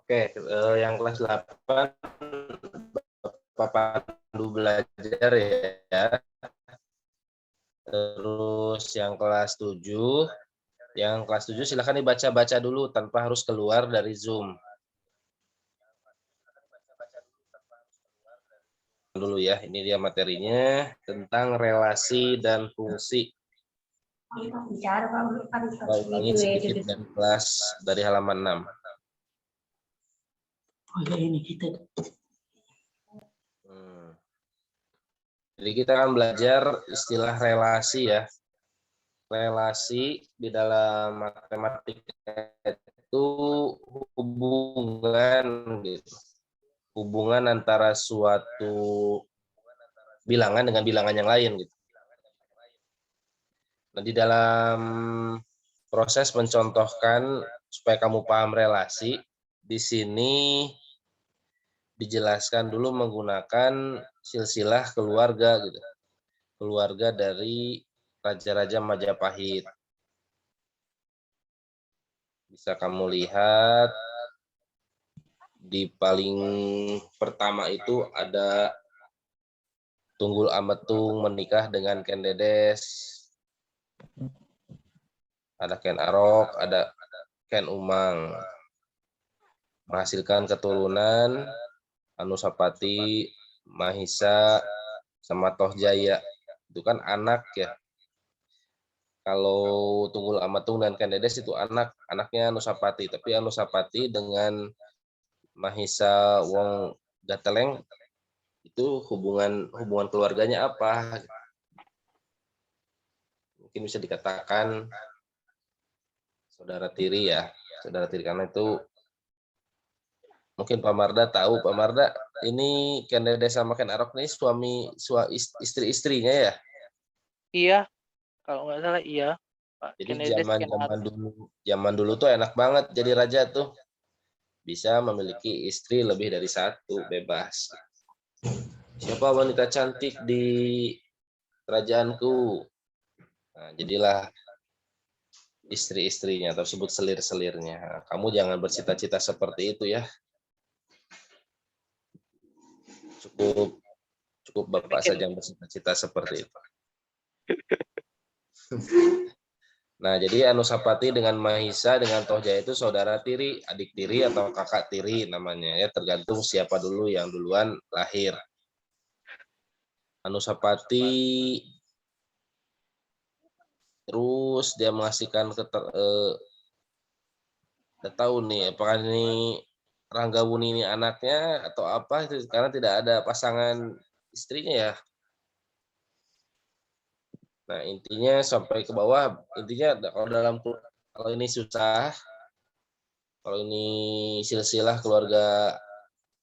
Oke, yang kelas 8 Bapak pandu belajar ya. Terus yang kelas 7, silakan dibaca-baca dulu tanpa harus keluar dari Zoom. Dulu ya, ini dia materinya tentang relasi dan fungsi. Ulangi sedikit dari kelas dari halaman 6. Ini kita. Jadi kita akan belajar istilah relasi ya. Relasi di dalam matematika itu hubungan gitu. Hubungan antara suatu bilangan dengan bilangan yang lain gitu. Nah, di dalam proses mencontohkan supaya kamu paham relasi, di sini dijelaskan dulu menggunakan silsilah keluarga gitu. Keluarga dari raja-raja Majapahit. Bisa kamu lihat di paling pertama itu ada Tunggul Ametung menikah dengan Ken Dedes. Ada Ken Arok, ada Ken Umang. Menghasilkan keturunan Anusapati, Mahisa, sama Toh Jaya. Itu kan anak ya. Kalau Tunggul Amatung dan Ken Dedes itu anaknya Anusapati. Tapi Anusapati dengan Mahisa Wong Gateleng itu hubungan keluarganya apa? Mungkin bisa dikatakan saudara tiri ya. Saudara tiri karena itu mungkin Pak Marda tahu. Pak Marda ini Ken Dedes sama Ken Arok nih istri-istrinya ya? Iya, kalau nggak salah iya. Pak Jadi Ken Dedes, Ken Arok. zaman dulu tuh enak banget jadi raja tuh. Bisa memiliki istri lebih dari satu, bebas. Siapa wanita cantik di kerajaanku? Nah, jadilah istri-istrinya atau sebut selir-selirnya. Kamu jangan bercita-cita seperti itu ya. Cukup Bapak saja yang bercita-cita seperti itu. Nah, jadi Anusapati dengan Mahisa dengan Tohjaya itu saudara tiri, adik tiri atau kakak tiri namanya ya, tergantung siapa dulu yang duluan lahir. Anusapati terus dia mengasihkan tahu nih apakah ini Ranggabuni ini anaknya atau apa itu karena tidak ada pasangan istrinya ya. Nah, intinya sampai ke bawah, intinya kalau ini susah, kalau ini silsilah keluarga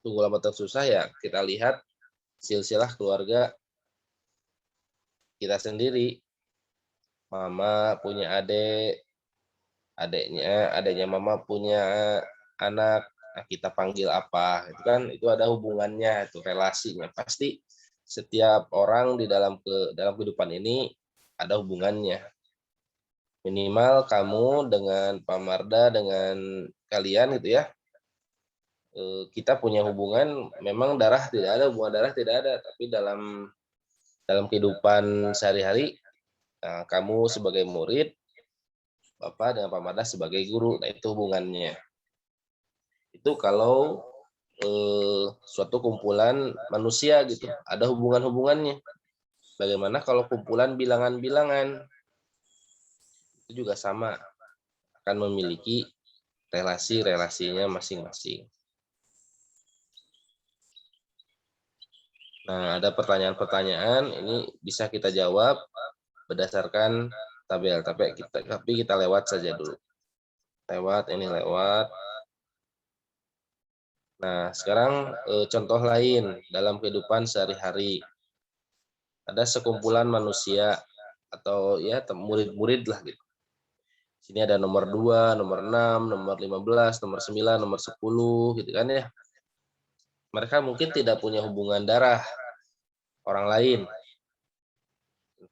Tunggul Ametung susah ya kita lihat silsilah keluarga kita sendiri. Mama punya adiknya mama punya anak, nah kita panggil apa? Itu kan itu ada hubungannya, itu relasinya. Pasti setiap orang di dalam kehidupan ini ada hubungannya. Minimal kamu dengan Pak Marda dengan kalian gitu ya. Kita punya hubungan, memang hubungan darah tidak ada, tapi dalam kehidupan sehari-hari, nah, kamu sebagai murid, Bapak dengan Pak Marda sebagai guru, nah itu hubungannya. Itu kalau suatu kumpulan manusia gitu, ada hubungan-hubungannya. Bagaimana kalau kumpulan bilangan-bilangan, itu juga sama, akan memiliki relasi-relasinya masing-masing. Nah, ada pertanyaan-pertanyaan, ini bisa kita jawab berdasarkan tabel, tapi kita lewat saja dulu. Lewat. Nah, sekarang contoh lain dalam kehidupan sehari-hari. Ada sekumpulan manusia atau ya murid-murid lah gitu. Sini ada nomor 2, nomor 6, nomor 15, nomor 9, nomor 10 gitu kan ya. Mereka mungkin tidak punya hubungan darah orang lain.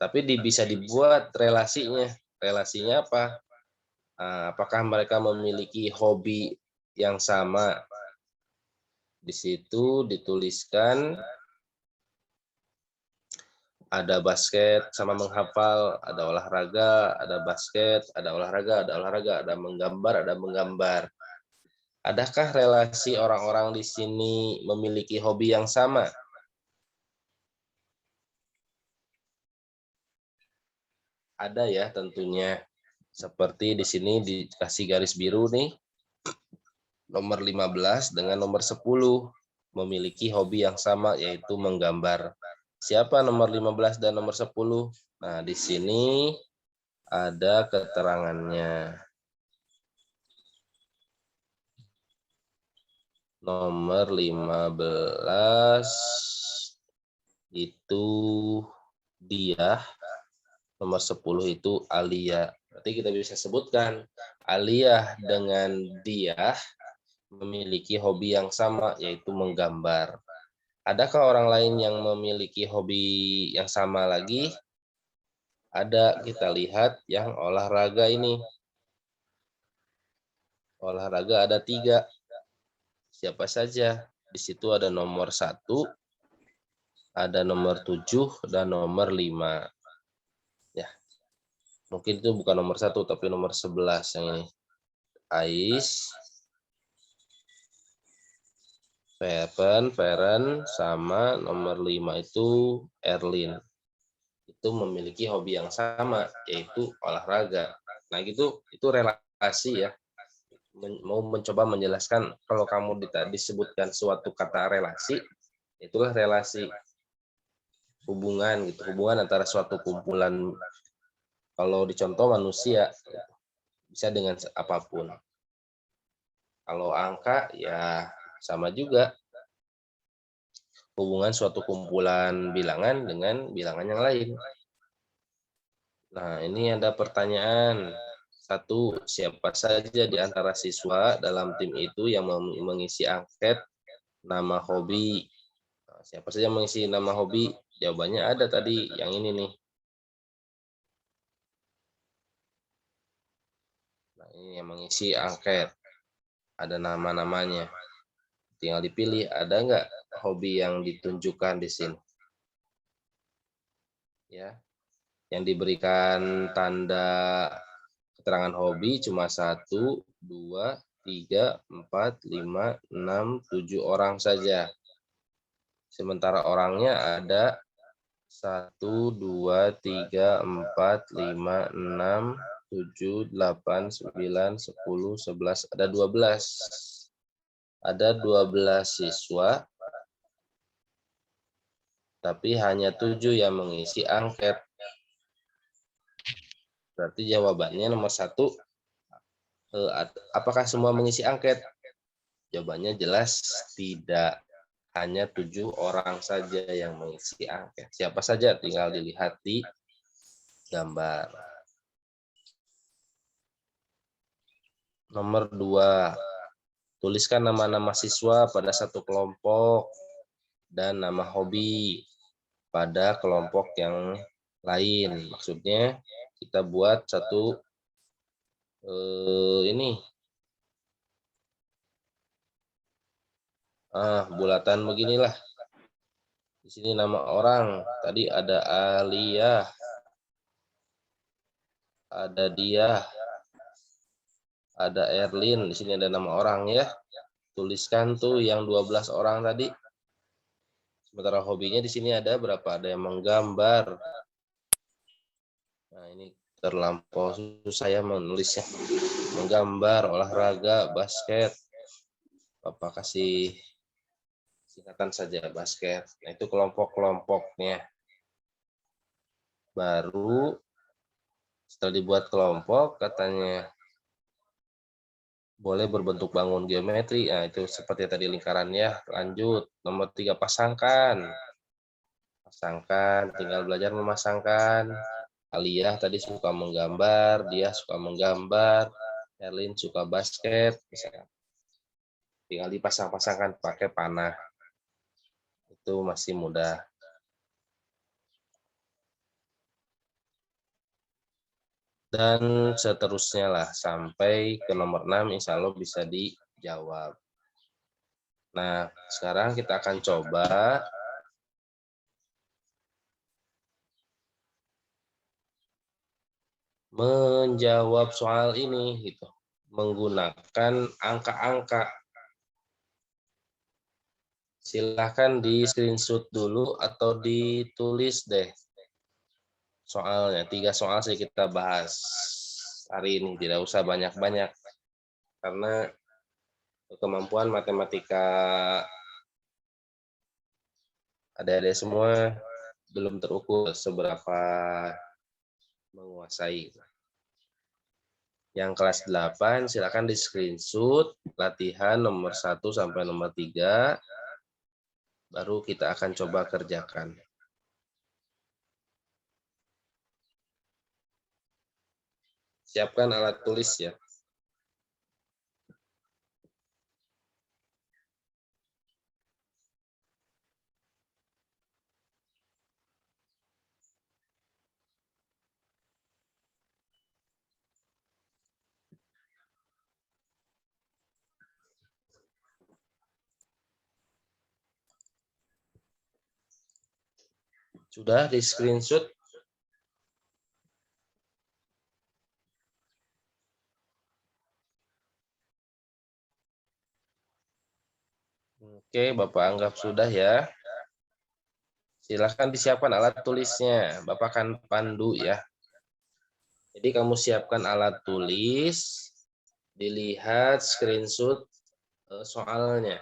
Tapi bisa dibuat relasinya. Relasinya apa? Apakah mereka memiliki hobi yang sama? Di situ dituliskan ada basket sama menghafal, ada olahraga, ada basket, ada olahraga, ada menggambar, ada menggambar. Adakah relasi orang-orang di sini memiliki hobi yang sama? Ada ya tentunya. Seperti di sini dikasih garis biru nih, nomor 15 dengan nomor 10 memiliki hobi yang sama yaitu menggambar. Siapa nomor 15 dan nomor 10? Nah, di sini ada keterangannya. Nomor 15 itu dia, nomor 10 itu Alia. Berarti kita bisa sebutkan Alia dengan dia memiliki hobi yang sama yaitu menggambar. Adakah orang lain yang memiliki hobi yang sama lagi? Ada, kita lihat yang olahraga ini. Olahraga ada 3. Siapa saja? Di situ ada nomor 1, ada nomor 7, dan nomor 5. Ya, mungkin itu bukan nomor 1, tapi nomor 11 yang ini. Ais, Feren, sama nomor 5 itu Erlin. Itu memiliki hobi yang sama, yaitu olahraga. Nah, gitu, itu relasi ya. Mau mencoba menjelaskan kalau kamu disebutkan suatu kata relasi, itulah relasi, hubungan gitu, hubungan antara suatu kumpulan. Kalau dicontoh manusia bisa dengan apapun. Kalau angka ya sama juga, hubungan suatu kumpulan bilangan dengan bilangan yang lain. Nah, ini ada pertanyaan. 1, siapa saja di antara siswa dalam tim itu yang mengisi angket nama hobi? Nah, siapa saja mengisi nama hobi? Jawabannya ada tadi, yang ini nih. Nah, ini yang mengisi angket. Ada nama-namanya. Tinggal dipilih, ada nggak hobi yang ditunjukkan di sini? Ya, yang diberikan tanda keterangan hobi cuma 1, 2, 3, 4, 5, 6, 7 orang saja. Sementara orangnya ada 1, 2, 3, 4, 5, 6, 7, 8, 9, 10, 11, ada 12. Ada 12 siswa, tapi hanya 7 yang mengisi angket. Berarti jawabannya nomor 1, apakah semua mengisi angket? Jawabannya jelas tidak. Hanya 7 orang saja yang mengisi angket. Siapa saja tinggal dilihat di gambar. Nomor 2, tuliskan nama-nama siswa pada satu kelompok dan nama hobi pada kelompok yang lain. Maksudnya kita buat satu ini bulatan beginilah. Di sini nama orang. Tadi ada Alia, ada dia, ada Erlin. Di sini ada nama orang ya. Tuliskan tuh yang 12 orang tadi. Sementara hobinya di sini ada berapa? Ada yang menggambar. Nah, ini terlampau susah ya menulisnya. Menggambar, olahraga, basket. Bapak kasih singkatan saja basket. Nah, itu kelompok-kelompoknya. Baru setelah dibuat kelompok katanya boleh berbentuk bangun geometri. Nah, itu seperti tadi lingkarannya. Lanjut, nomor 3, pasangkan. Pasangkan, tinggal belajar memasangkan. Aliyah tadi suka menggambar, dia suka menggambar, Erlin suka basket, misalnya. Tinggal dipasang-pasangkan pakai panah. Itu masih mudah. Dan seterusnya lah, sampai ke nomor 6, insya Allah bisa dijawab. Nah, sekarang kita akan coba menjawab soal ini gitu, menggunakan angka-angka. Silahkan di screenshot dulu atau ditulis deh soalnya. 3 soal sih kita bahas hari ini, tidak usah banyak-banyak. Karena kemampuan matematika adik-adik semua belum terukur seberapa menguasai. Yang kelas 8 silakan di screenshot latihan nomor 1 sampai nomor 3, baru kita akan coba kerjakan. Siapkan alat tulis ya. Sudah di screenshot? Oke, Bapak anggap sudah ya. Silahkan disiapkan alat tulisnya. Bapak akan pandu ya. Jadi kamu siapkan alat tulis, dilihat screenshot soalnya.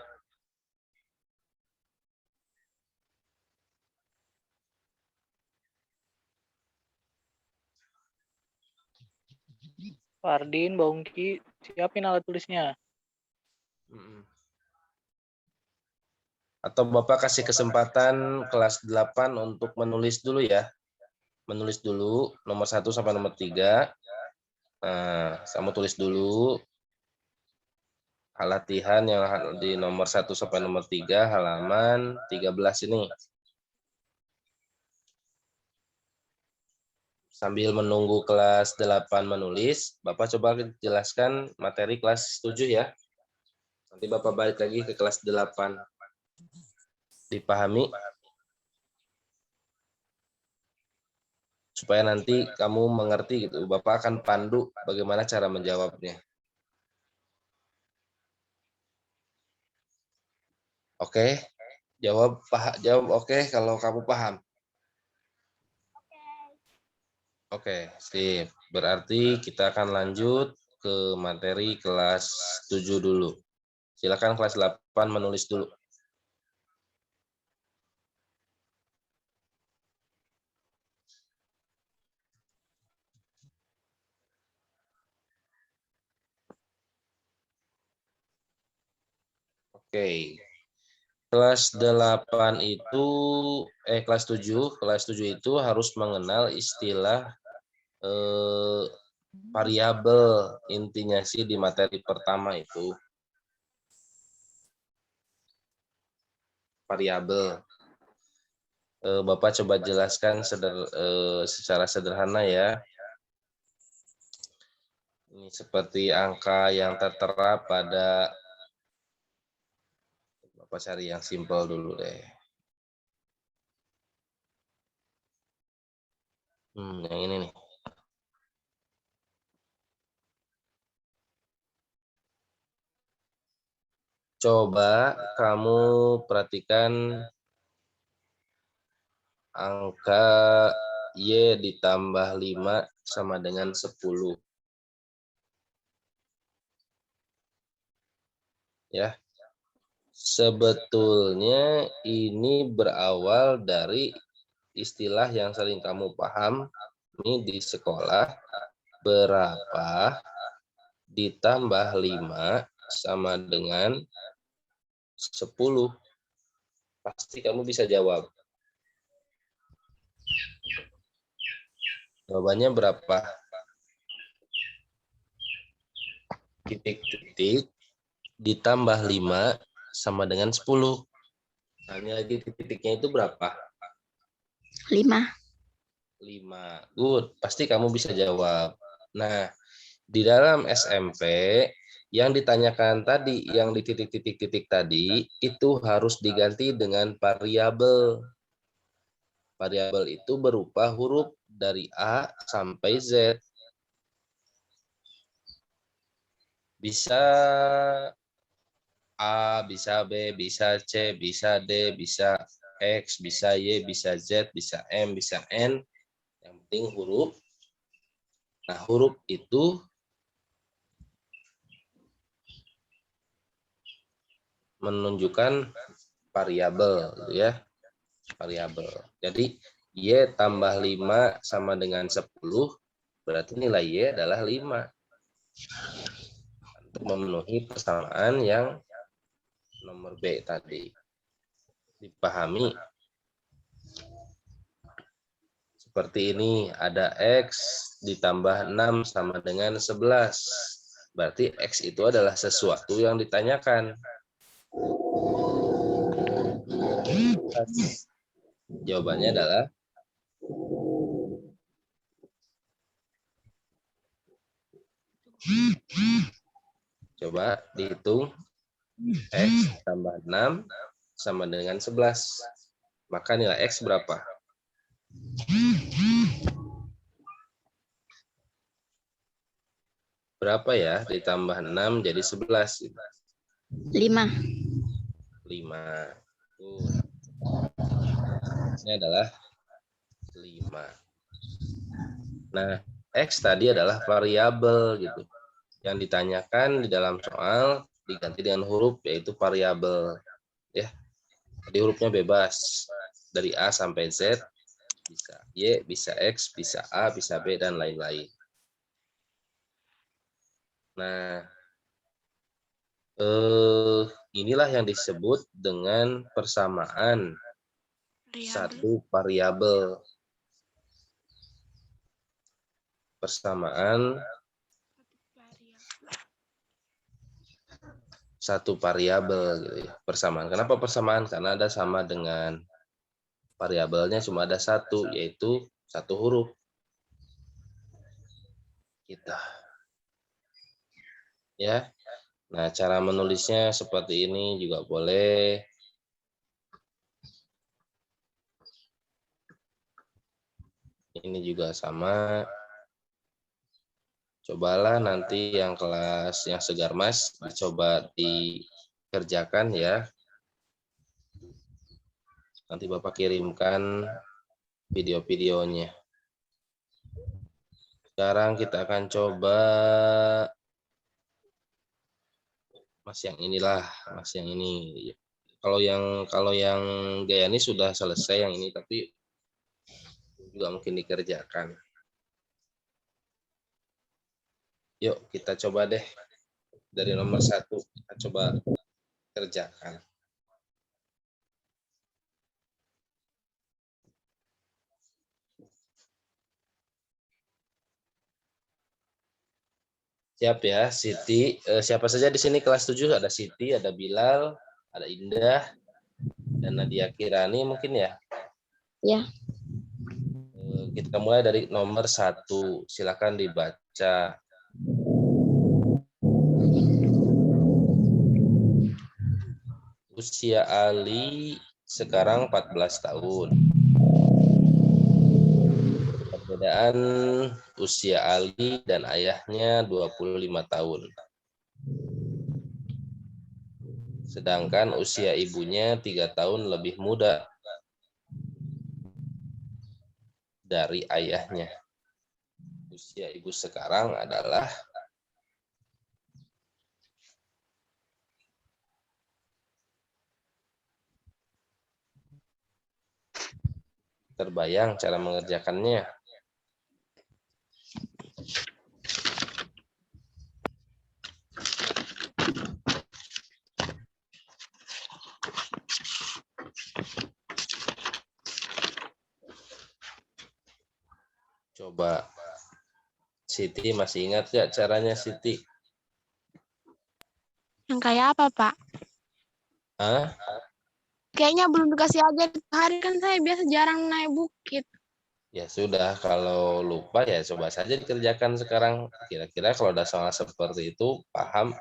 Fardin, Bongki, siapin alat tulisnya. Atau Bapak kasih kesempatan kelas 8 untuk menulis dulu ya. Menulis dulu nomor 1 sampai nomor 3. Nah, kamu tulis dulu latihan yang di nomor 1 sampai nomor 3 halaman 13 ini. Sambil menunggu kelas 8 menulis, Bapak coba jelaskan materi kelas 7 ya. Nanti Bapak balik lagi ke kelas 8. Dipahami? Supaya nanti kamu mengerti gitu. Bapak akan pandu bagaimana cara menjawabnya. Oke? Jawab oke kalau kamu paham. Oke, sip. Berarti kita akan lanjut ke materi kelas 7 dulu. Silakan kelas 8 menulis dulu. Oke. Kelas 8 itu kelas 7 itu harus mengenal istilah variabel, intinya sih di materi pertama itu variabel. Bapak coba jelaskan secara sederhana ya. Ini seperti angka yang tertera pada, Bapak cari yang simpel dulu deh. Yang ini nih. Coba kamu perhatikan angka Y ditambah 5 sama dengan 10. Ya. Sebetulnya ini berawal dari istilah yang sering kamu paham ini di sekolah, berapa ditambah 5 sama dengan 10. Pasti kamu bisa jawab. Jawabannya berapa? Titik-titik ditambah 5 sama dengan 10. Nah, ini lagi titiknya itu berapa? 5. Good. Pasti kamu bisa jawab. Nah, di dalam SMP Yang ditanyakan tadi, yang di titik-titik tadi, itu harus diganti dengan variabel. Variabel itu berupa huruf dari A sampai Z. Bisa A, bisa B, bisa C, bisa D, bisa X, bisa Y, bisa Z, bisa M, bisa N. Yang penting huruf. Nah, huruf itu menunjukkan variabel, gitu ya. Variabel. Jadi, Y tambah 5 sama dengan 10, berarti nilai Y adalah 5. Untuk memenuhi persamaan yang nomor B tadi. Dipahami? Seperti ini, ada X ditambah 6 sama dengan 11. Berarti X itu adalah sesuatu yang ditanyakan. Jawabannya adalah coba dihitung. X tambah 6 sama dengan 11. Maka nilai X berapa? Berapa ya? Ditambah 6 jadi 11. 5. 5. Ini adalah 5. Nah, X tadi adalah variabel gitu. Yang ditanyakan di dalam soal diganti dengan huruf yaitu variabel. Ya. Jadi hurufnya bebas. Dari A sampai Z, bisa Y, bisa X, bisa A, bisa B, dan lain-lain. Nah, inilah yang disebut dengan persamaan satu variabel. Persamaan satu variabel gitu ya. Persamaan. Kenapa persamaan? Karena ada sama dengan variabelnya cuma ada satu, yaitu satu huruf. Kita. Ya. Nah, cara menulisnya seperti ini juga boleh. Ini juga sama. Cobalah nanti yang kelas yang segar mas dicoba dikerjakan ya. Nanti Bapak kirimkan video-videonya. Sekarang kita akan coba mas yang inilah, mas yang ini. Kalau yang Gayani sudah selesai yang ini, tapi juga mungkin dikerjakan. Yuk kita coba deh dari nomor 1 kita coba kerjakan. Siap ya, Siti. Siapa saja di sini kelas 7? Ada Siti, ada Bilal, ada Indah, dan Nadia Kirani mungkin ya? Ya. Kita mulai dari nomor 1. Silakan dibaca. Usia Ali sekarang 14 tahun. Perbedaan usia Ali dan ayahnya 25 tahun. Sedangkan usia ibunya 3 tahun lebih muda dari ayahnya. Usia ibu sekarang adalah terbayang cara mengerjakannya. Coba Siti masih ingat gak caranya Siti? Yang kayak apa, Pak? Hah? Kayaknya belum dikasih aja hari kan saya biasa jarang naik bukit. Ya sudah, kalau lupa ya coba saja dikerjakan sekarang. Kira-kira kalau ada soal seperti itu, paham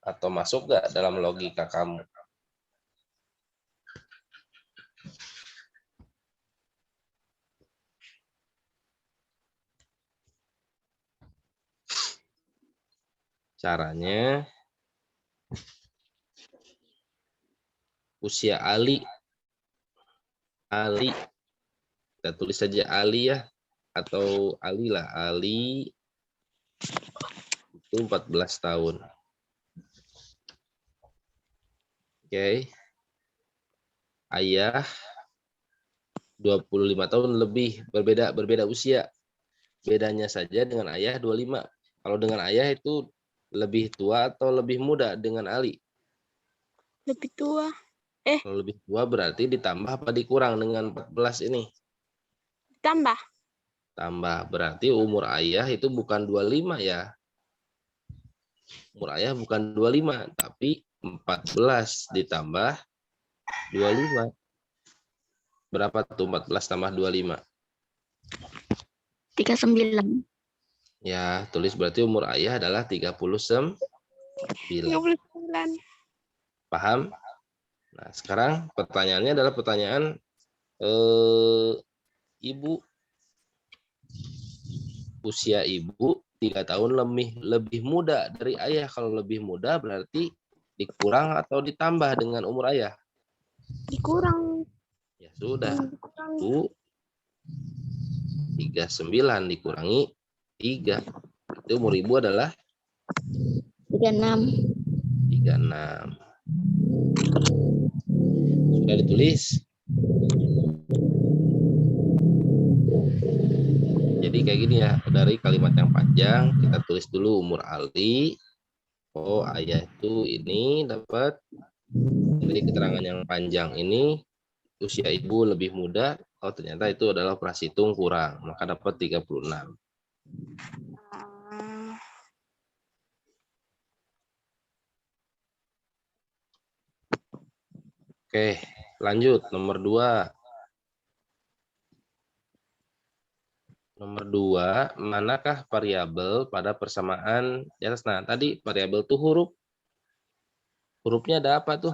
Atau masuk nggak dalam logika kamu? Caranya, usia Ali, kita tulis saja Ali ya, atau Ali lah, Ali itu 14 tahun. Oke. Ayah 25 tahun lebih, berbeda usia. Bedanya saja dengan ayah 25. Kalau dengan ayah itu lebih tua atau lebih muda dengan Ali? Lebih tua. Kalau lebih tua berarti ditambah apa dikurang dengan 14 ini? Tambah. Tambah, berarti umur ayah itu bukan 25 ya. Umur ayah bukan 25, tapi 14 ditambah 25. Berapa tuh 14 tambah 25? 39. Ya, tulis berarti umur ayah adalah 39. 39. Paham? Nah, sekarang pertanyaannya adalah pertanyaan ibu. Usia ibu 3 tahun lebih muda dari ayah. Kalau lebih muda berarti dikurang atau ditambah dengan umur ayah? Dikurang. Ya sudah. Dikurang. Bu 39 dikurangi 3. Itu umur ibu adalah 36. 36. Sudah ditulis? Jadi kayak gini ya, dari kalimat yang panjang kita tulis dulu umur Ali. Oh, ayah itu ini dapat dari keterangan yang panjang ini usia ibu lebih muda. Oh, ternyata itu adalah operasi hitung kurang, maka dapat 36. Oke, lanjut nomor 2. Nomor 2, manakah variabel pada persamaan di atas? Nah, tadi variabel itu huruf. Hurufnya ada apa tuh?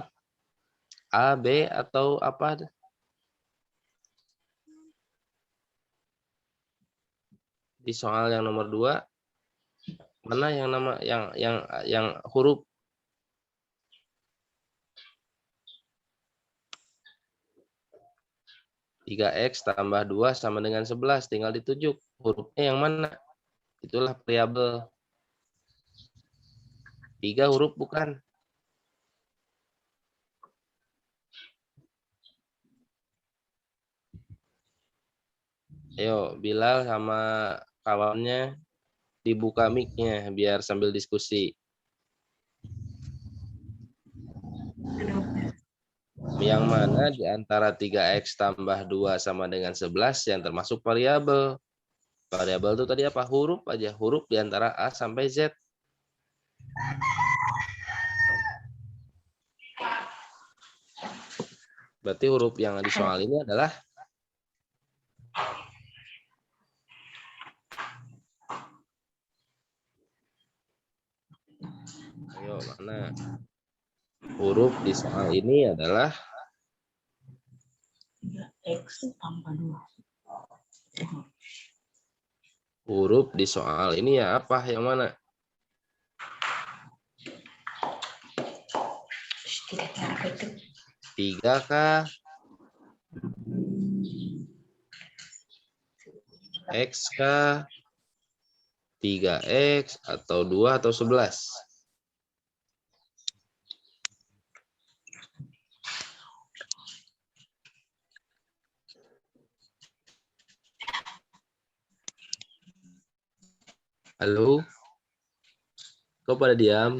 A, B, atau apa? Di soal yang nomor 2, mana yang nama yang huruf? (3x tambah 2 sama dengan 11), tinggal ditunjuk hurufnya yang mana. Itulah variabel. 3 huruf bukan? Ayo, Bilal sama kawannya dibuka mic-nya biar sambil diskusi. Yang mana di antara 3x tambah 2 sama dengan 11 yang termasuk variabel? Variabel itu tadi apa? Huruf aja. Huruf di antara A sampai Z. Berarti huruf yang di soal ini adalah ayo, mana? Huruf di soal ini adalah X tambah 2. huruf di soal ini ya apa? Yang mana? Tiga kah? X kah? 3x atau 2 atau 11? Halo? Kok pada diam?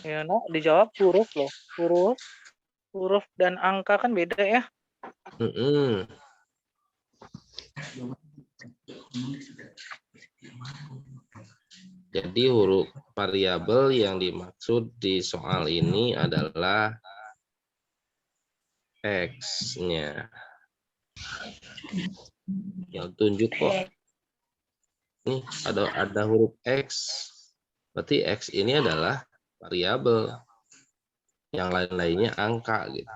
Ya, nak dijawab huruf loh. Huruf dan angka kan beda ya. Jadi huruf variabel yang dimaksud di soal ini adalah X-nya. Yang tunjuk kok. Nih ada huruf X. Berarti X ini adalah variabel. Yang lain-lainnya angka gitu.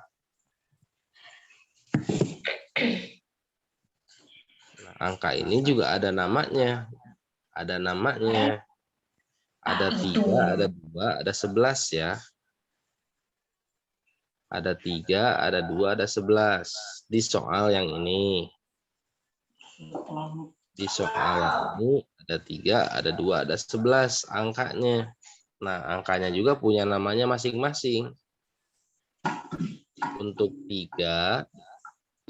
Nah, angka ini juga ada namanya. Ada namanya. Ada 3, ada 2, ada 11 ya. Ada 3, ada 2, ada 11. Di soal yang ini. Di soal yang ini ada 3, ada 2, ada 11 angkanya. Nah, angkanya juga punya namanya masing-masing. Untuk 3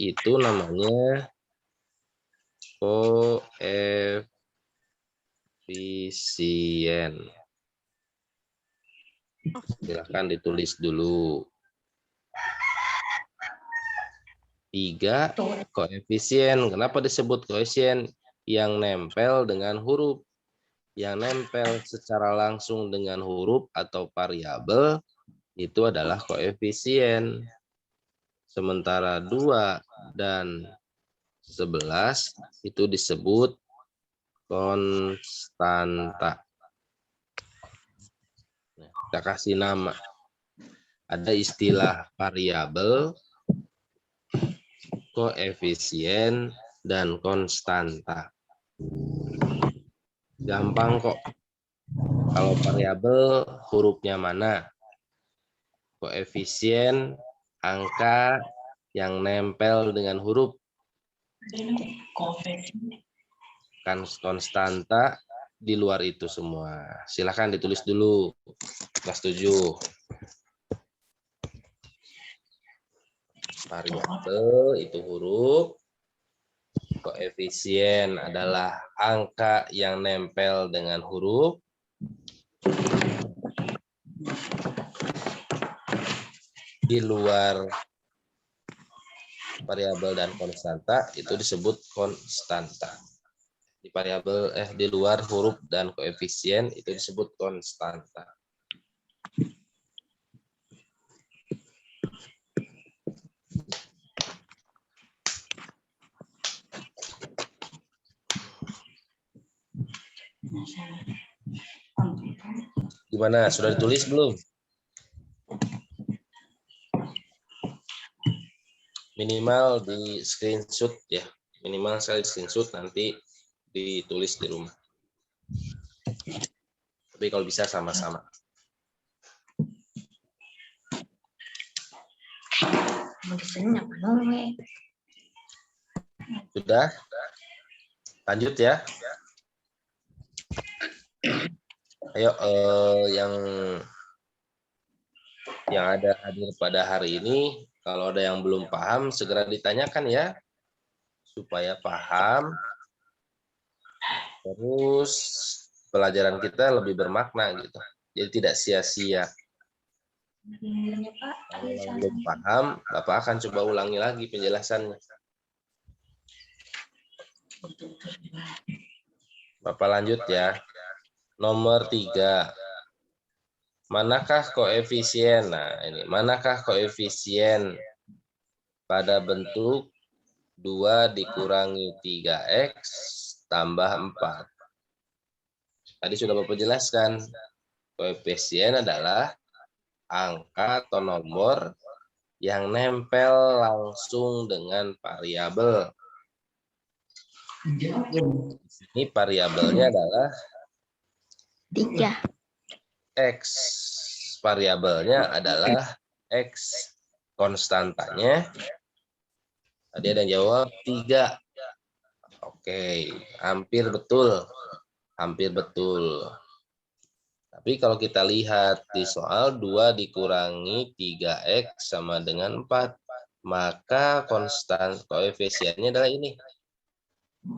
itu namanya koefisien. Silahkan ditulis dulu. 3 koefisien. Kenapa disebut koefisien? Yang nempel dengan huruf. Yang nempel secara langsung dengan huruf atau variabel itu adalah koefisien. Sementara 2 dan 11 itu disebut konstanta. Nah, kita kasih nama. Ada istilah variabel, koefisien, dan konstanta. Gampang kok. Kalau variabel hurufnya mana? Koefisien angka yang nempel dengan huruf. Kan konstanta di luar itu semua. Silahkan ditulis dulu. Kelas 7. Variabel itu huruf. Koefisien adalah angka yang nempel dengan huruf. Di luar variabel dan konstanta itu disebut konstanta. Di variabel di luar huruf dan koefisien itu disebut konstanta. Gimana? Sudah ditulis belum? Minimal di screenshot ya. Minimal saya di screenshot, nanti ditulis di rumah. Tapi kalau bisa sama-sama. Sudah? Lanjut ya. Ayo yang ada hadir pada hari ini, kalau ada yang belum paham segera ditanyakan ya, supaya paham. Terus pelajaran kita lebih bermakna gitu. Jadi tidak sia-sia. Kalau yang belum paham, Bapak akan coba ulangi lagi penjelasannya. Bapak lanjut ya. Nomor 3. Manakah koefisien? Nah, ini manakah koefisien pada bentuk 2 dikurangi 3x tambah 4? Tadi sudah Bapak jelaskan. Koefisien adalah angka atau nomor yang nempel langsung dengan variabel. Ini variabelnya adalah 3. X. Variabelnya adalah X. Konstantanya tadi ada yang jawab 3. Oke, hampir betul. Hampir betul. Tapi kalau kita lihat di soal 2 dikurangi 3x sama dengan 4, maka konstan koefisiennya adalah ini.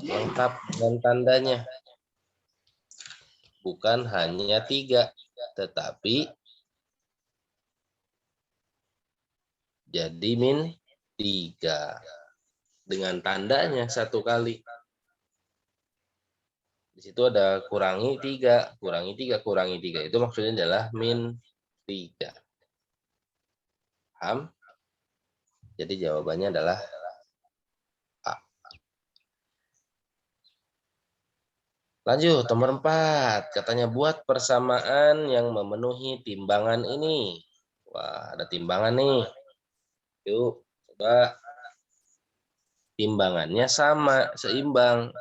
Lengkap dengan tandanya. Bukan hanya 3, tetapi jadi min 3. Dengan tandanya 1 kali. Di situ ada kurangi 3, kurangi 3, kurangi 3. Itu maksudnya adalah min 3. Paham? Jadi jawabannya adalah A. Lanjut, nomor 4. Katanya buat persamaan yang memenuhi timbangan ini. Wah, ada timbangan nih. Yuk, coba. Timbangannya sama, seimbang.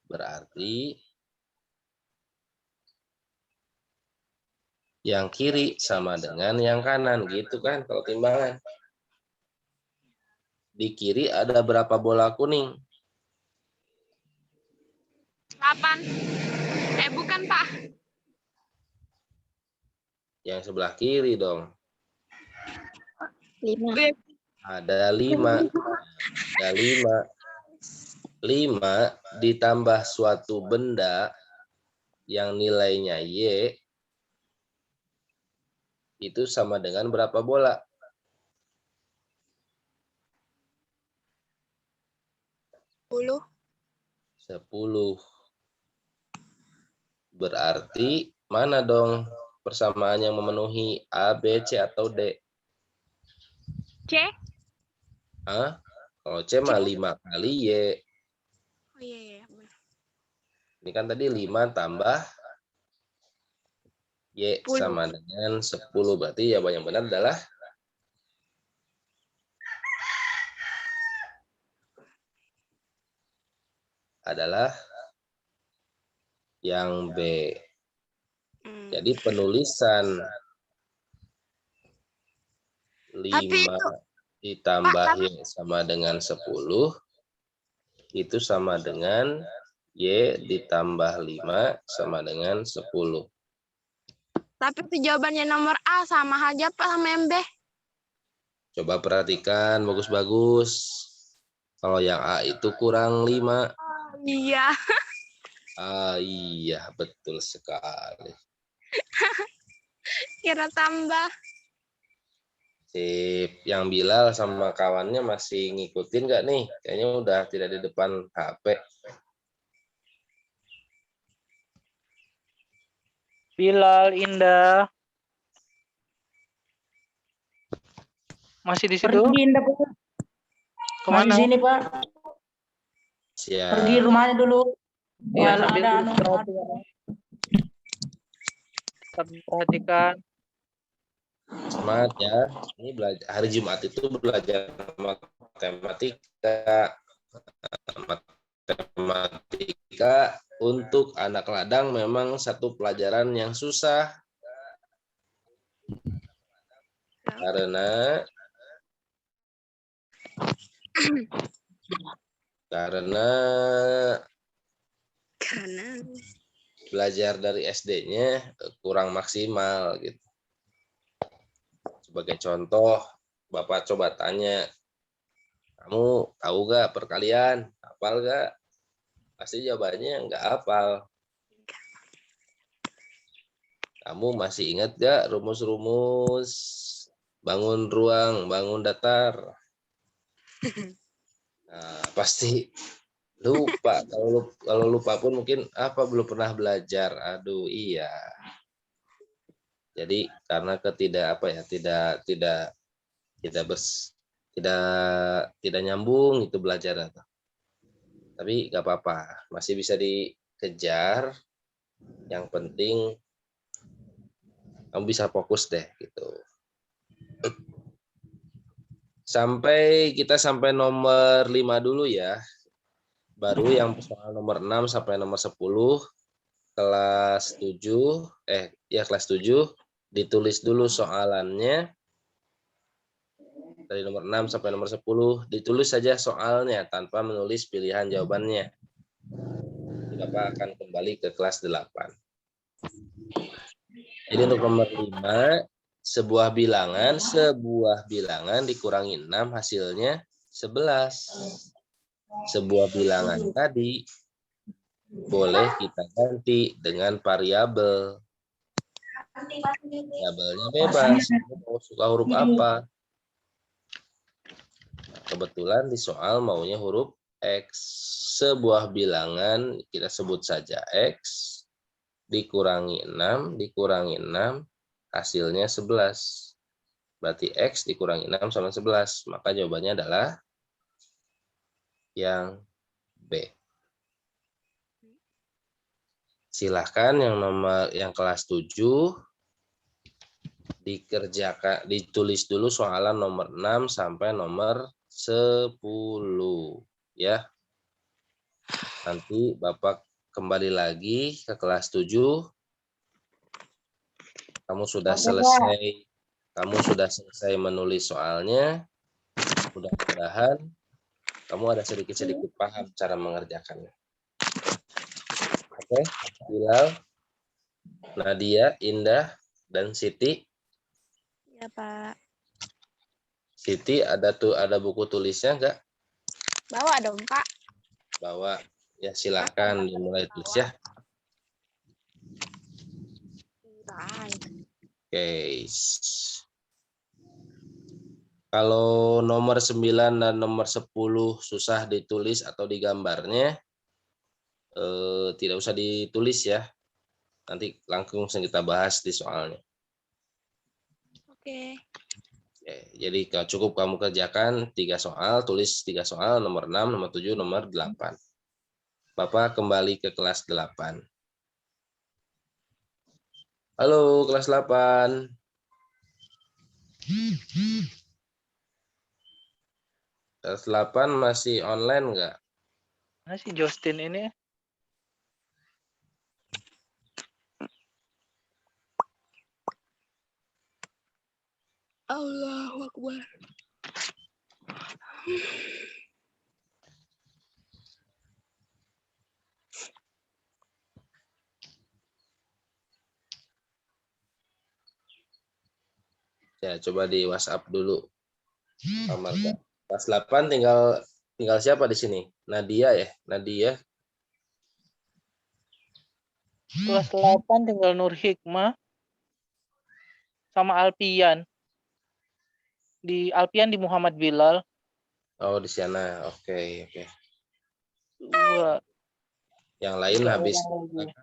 Berarti yang kiri sama dengan yang kanan, gitu kan kalau timbangan. Di kiri ada berapa bola kuning? 8. Bukan, Pak. Yang sebelah kiri dong. 5. Ada 5. Ada 5. 5 ditambah suatu benda yang nilainya Y itu sama dengan berapa bola? 10. 10. Berarti mana dong persamaan yang memenuhi A, B, C, atau D? C. Hah? Kalau C mah 5 kali Y. Oh iya. Ini kan tadi 5 tambah Y 10. sama dengan 10. Berarti jawaban yang benar adalah yang B. Jadi penulisan 5 ditambah Y sama dengan 10 itu sama dengan Y ditambah 5 sama dengan 10. Tapi itu jawabannya nomor A sama aja Pak sama yang B. Coba perhatikan bagus-bagus. Kalau yang A itu kurang 5. Iya. Ah iya, betul sekali. Kira tambah. Sip, yang Bilal sama kawannya masih ngikutin nggak nih? Kayaknya udah tidak di depan HP. Bilal, Indah. Masih di situ? Pergi Indah, Pak. Masih Kemana? sini, Pak. Siap. Pergi rumahnya dulu. Iya, Ya, sambil ada perhatikan. Semangat ya. Ini belajar hari Jumat itu belajar matematika. Matematika untuk anak ladang memang satu pelajaran yang susah. Karena belajar dari SD-nya kurang maksimal gitu. Sebagai contoh, Bapak coba tanya, kamu tahu gak perkalian? Hafal gak? Pasti jawabannya nggak hafal. Kamu masih ingat gak rumus-rumus bangun ruang, bangun datar? Nah, pasti lupa. Kalau lupa pun mungkin apa belum pernah belajar. Aduh, iya. Jadi karena tidak nyambung itu belajar. Tapi nggak apa-apa, masih bisa dikejar. Yang penting kamu bisa fokus deh gitu. Kita sampai nomor 5 dulu ya. Baru yang soal nomor 6 sampai nomor 10 kelas 7 ditulis dulu soalannya. Dari nomor 6 sampai nomor 10 ditulis saja soalnya tanpa menulis pilihan jawabannya. Bapak akan kembali ke kelas 8. Jadi untuk nomor 5, sebuah bilangan dikurangi 6 hasilnya 11. Sebuah bilangan tadi boleh kita ganti dengan variabel. Variabelnya bebas, mau suka huruf apa. Kebetulan di soal maunya huruf X. Sebuah bilangan kita sebut saja X dikurangi 6 hasilnya 11. Berarti X dikurangi 6 sama 11. Maka jawabannya adalah yang B. Silahkan yang kelas 7 dikerjakan, ditulis dulu soalan nomor 6 sampai nomor 10 ya. Nanti Bapak kembali lagi ke kelas 7. Kamu sudah selesai menulis soalnya. Mudah-mudahan kamu ada sedikit-sedikit paham cara mengerjakannya. Oke, Bilal, Nadia, Indah, dan Siti. Ya, Pak. Siti ada buku tulisnya enggak? Bawa dong, Pak. Bawa. Ya silakan dimulai tulis ya. Oke. Kalau nomor 9 dan nomor 10 susah ditulis atau digambarnya, tidak usah ditulis ya. Nanti langsung kita bahas di soalnya. Oke. Jadi cukup kamu kerjakan 3 soal, tulis 3 soal, nomor 6, nomor 7, nomor 8. Bapak kembali ke kelas 8. Halo, kelas 8. Kelas 8 masih online nggak? Mana si Justin ini? Allahu Akbar. Ya, coba di WhatsApp dulu. Marga. Kelas 8 tinggal siapa di sini? Nadia ya? Nadia. Kelas 8 tinggal Nur Hikmah sama Alpian. Alpian di Muhammad Bilal. Oh, di sana. Oke. 2. Yang lain Tiga habis. orang lagi.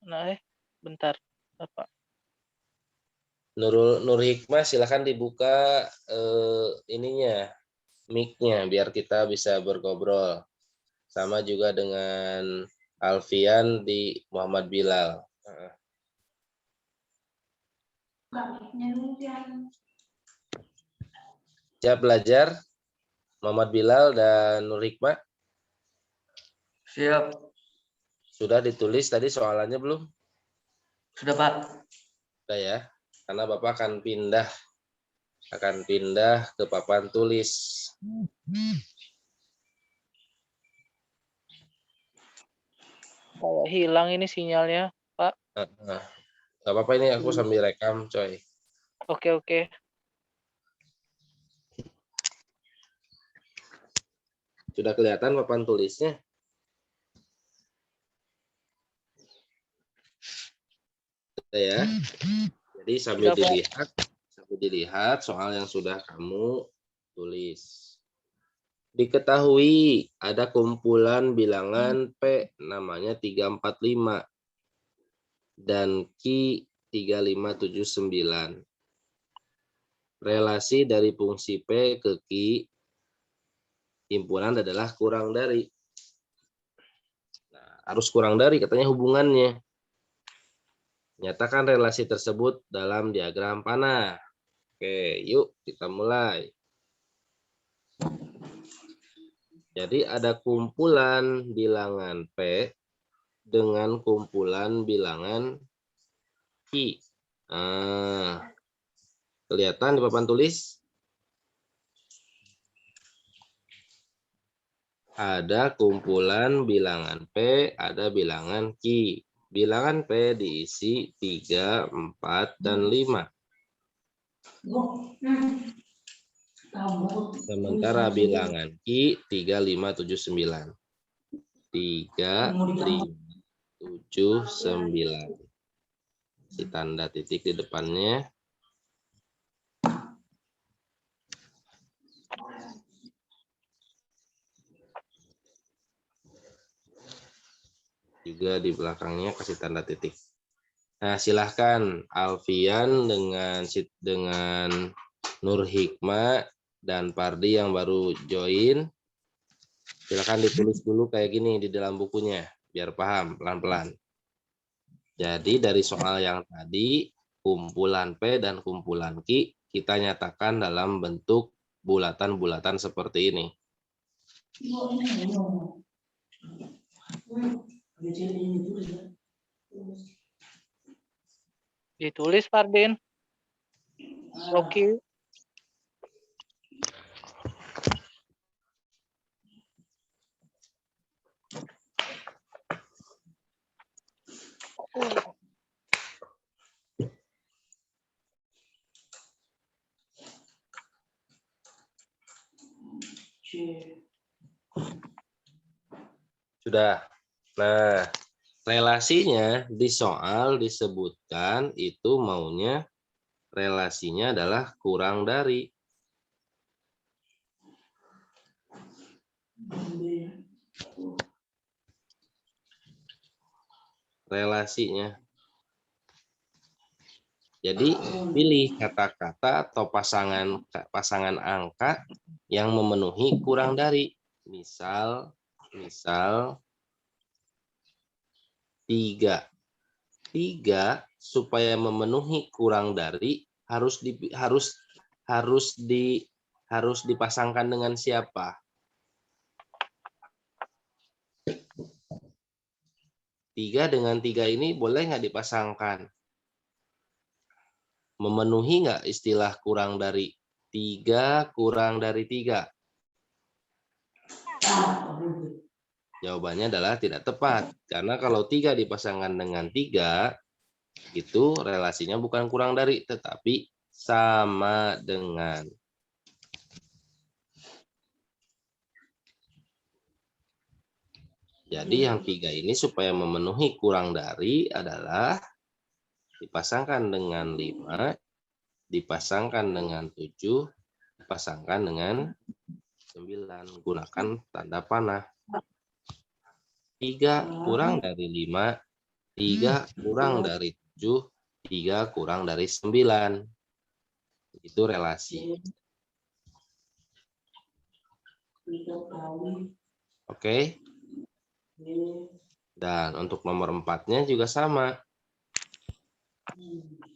Nah, bentar. Apa? Nur Hikmah silakan dibuka ininya, mic-nya biar kita bisa bergobrol. Sama juga dengan Alfian di Muhammad Bilal. Siap belajar Muhammad Bilal dan Nur Hikmah? Siap. Sudah ditulis tadi soalannya belum? Sudah, Pak. Sudah ya. Karena Bapak akan pindah ke papan tulis. Kayak hilang ini sinyalnya, Pak. Gak apa-apa, ini aku sambil rekam, coy. Oke. Sudah kelihatan papan tulisnya? Sudah ya. Jadi sambil dilihat soal yang sudah kamu tulis. Diketahui ada kumpulan bilangan P namanya 345 dan Q 3579. Relasi dari fungsi P ke Q himpunan adalah kurang dari. Nah, harus kurang dari katanya hubungannya. Nyatakan relasi tersebut dalam diagram panah. Oke, yuk kita mulai. Jadi ada kumpulan bilangan P dengan kumpulan bilangan Q. Nah, kelihatan di papan tulis? Ada kumpulan bilangan P, ada bilangan Q. Bilangan P diisi 3, 4, dan 5. Sementara bilangan Q 3, 5, 7, 9. 3, 5, 7, 9. Si tanda titik di depannya. Juga di belakangnya kasih tanda titik. Nah, silahkan Alfian dengan Nur Hikmah dan Pardi yang baru join. Silahkan ditulis dulu kayak gini di dalam bukunya. biar paham pelan-pelan. Jadi dari soal yang tadi, kumpulan P dan kumpulan Q kita nyatakan dalam bentuk bulatan-bulatan seperti ini. Ditulis Fardin. Rocky. Sudah. Nah, relasinya di soal disebutkan itu maunya relasinya adalah kurang dari. Relasinya. Jadi pilih kata-kata atau pasangan angka yang memenuhi kurang dari. Misal 3. 3 supaya memenuhi kurang dari harus dipasangkan dengan siapa? 3 dengan 3 ini boleh nggak dipasangkan? Memenuhi nggak istilah kurang dari? 3 kurang dari 3? Jawabannya adalah tidak tepat. Karena kalau 3 dipasangkan dengan 3, itu relasinya bukan kurang dari, tetapi sama dengan. Jadi yang 3 ini supaya memenuhi kurang dari adalah dipasangkan dengan 5, dipasangkan dengan 7, dipasangkan dengan 9. Gunakan tanda panah. 3 kurang dari 5, 3 kurang dari 7, 3 kurang dari 9. Itu relasi. Oke. Dan untuk nomor 4-nya juga sama. 4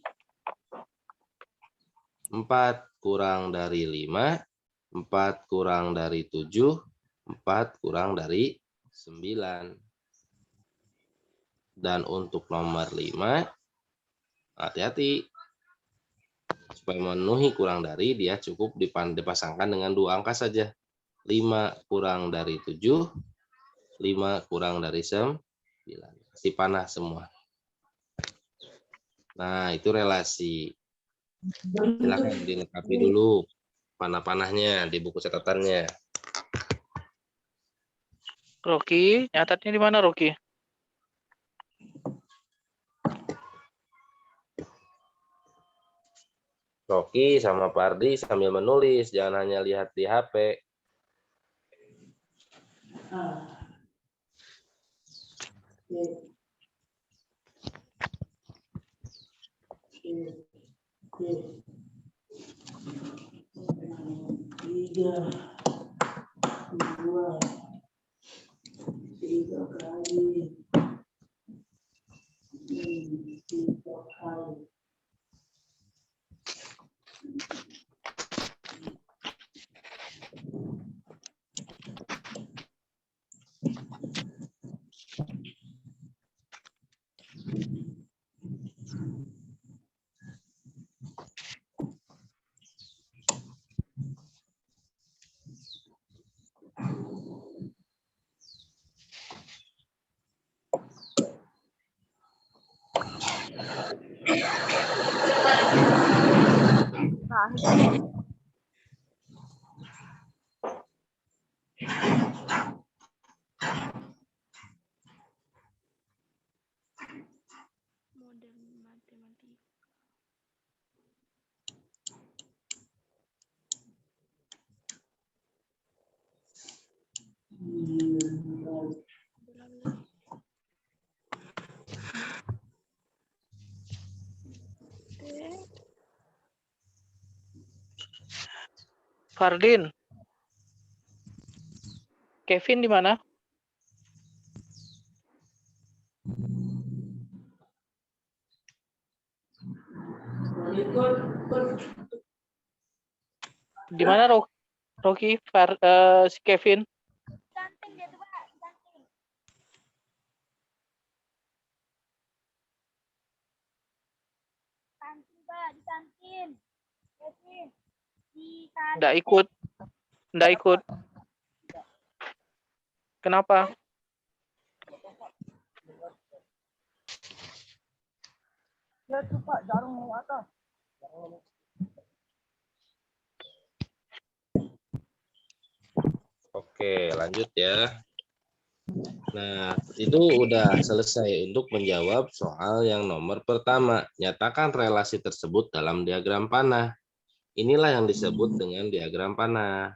kurang dari 5, 4 kurang dari 7, 4 kurang dari 9. Dan untuk nomor 5, hati-hati. Supaya memenuhi kurang dari, dia cukup dipasangkan dengan 2 angka saja. 5 kurang dari 7, 5 kurang dari 9. Kasih panah semua. Nah, itu relasi. Silakan dilengkapi dulu panah-panahnya di buku catatannya. Rocky, nyatatnya di mana Rocky? Rocky sama Pardi sambil menulis, jangan hanya lihat di HP. Model matematika. Fardin. Kevin di mana? Di mana Rocky, si Kevin? Kantin dia tuh, Pak. Di kantin. Kantin, Pak. Di kantin. Kevin. Di kantin. Nggak ikut. Kenapa? Ya tuh, Pak. Jarum mau atas. Oke, lanjut ya. Nah, itu udah selesai untuk menjawab soal yang nomor pertama. Nyatakan relasi tersebut dalam diagram panah. Inilah yang disebut dengan diagram panah.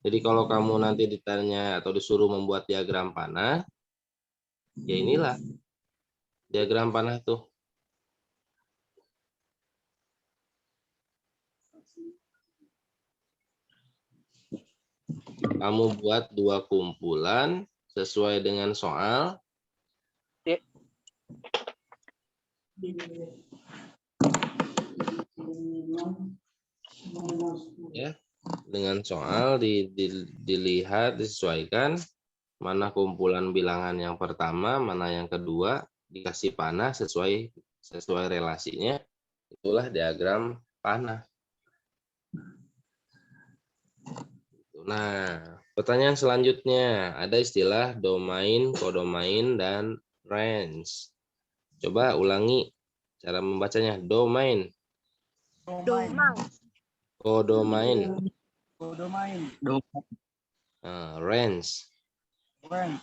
Jadi kalau kamu nanti ditanya atau disuruh membuat diagram panah, ya inilah diagram panah tuh. Kamu buat dua kumpulan sesuai dengan soal. Ya, dengan soal dilihat, disesuaikan mana kumpulan bilangan yang pertama, mana yang kedua, dikasih panah sesuai relasinya. Itulah diagram panah. Nah, pertanyaan selanjutnya, ada istilah domain, kodomain, dan range. Coba ulangi cara membacanya. Domain, Domang. kodomain, range. Friend.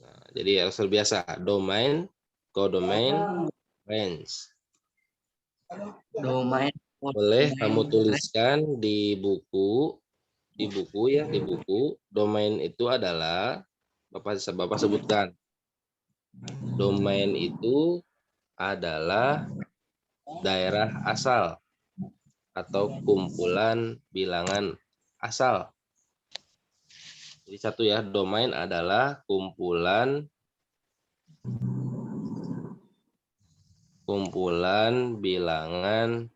Nah, jadi harus terbiasa. Domain, kodomain, range. Domain. Boleh kamu tuliskan di buku ya, di buku. Domain itu adalah Bapak sebutkan. Domain itu adalah daerah asal atau kumpulan bilangan asal. Jadi satu ya, domain adalah kumpulan bilangan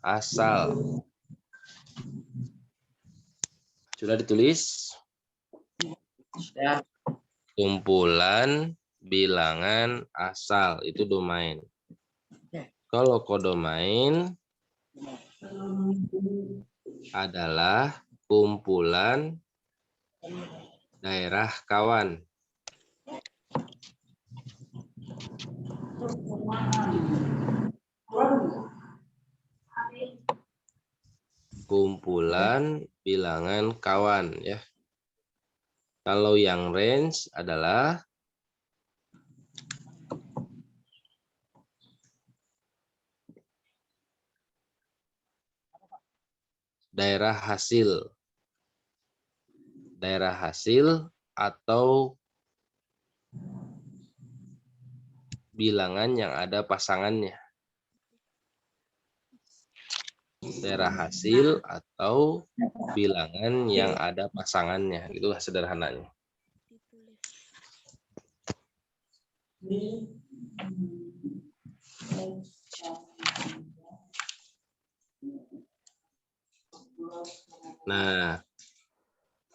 asal. Sudah ditulis? Ya. Kumpulan bilangan asal itu domain. Kalau kodomain adalah kumpulan daerah kawan. Kumpulan bilangan kawan ya. Kalau yang range adalah daerah hasil. Daerah hasil atau bilangan yang ada pasangannya. Daerah hasil atau bilangan yang ada pasangannya. Itulah sederhananya. Nah,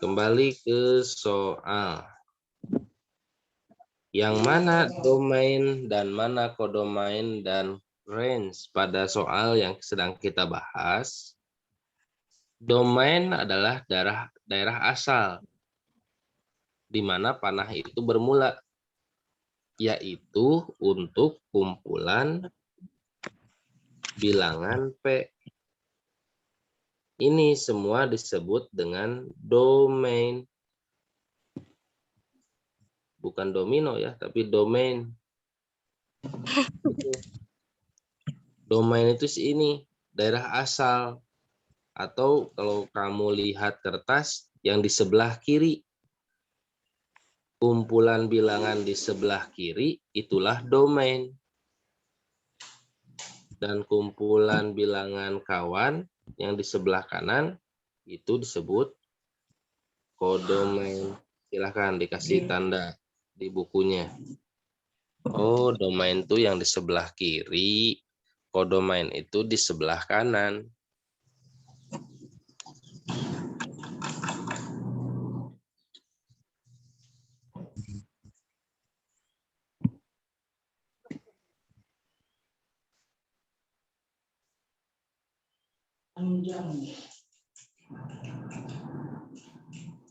kembali ke soal. Yang mana domain dan mana kodomain dan range pada soal yang sedang kita bahas? Domain adalah daerah asal di mana panah itu bermula, yaitu untuk kumpulan bilangan P. Ini semua disebut dengan domain. Bukan domino ya, tapi domain. Domain itu ini, daerah asal. Atau kalau kamu lihat kertas yang di sebelah kiri, kumpulan bilangan di sebelah kiri itulah domain. Dan kumpulan bilangan kawan yang di sebelah kanan itu disebut kodomain. Silahkan dikasih tanda di bukunya. Oh, domain itu yang di sebelah kiri, kodomain itu di sebelah kanan.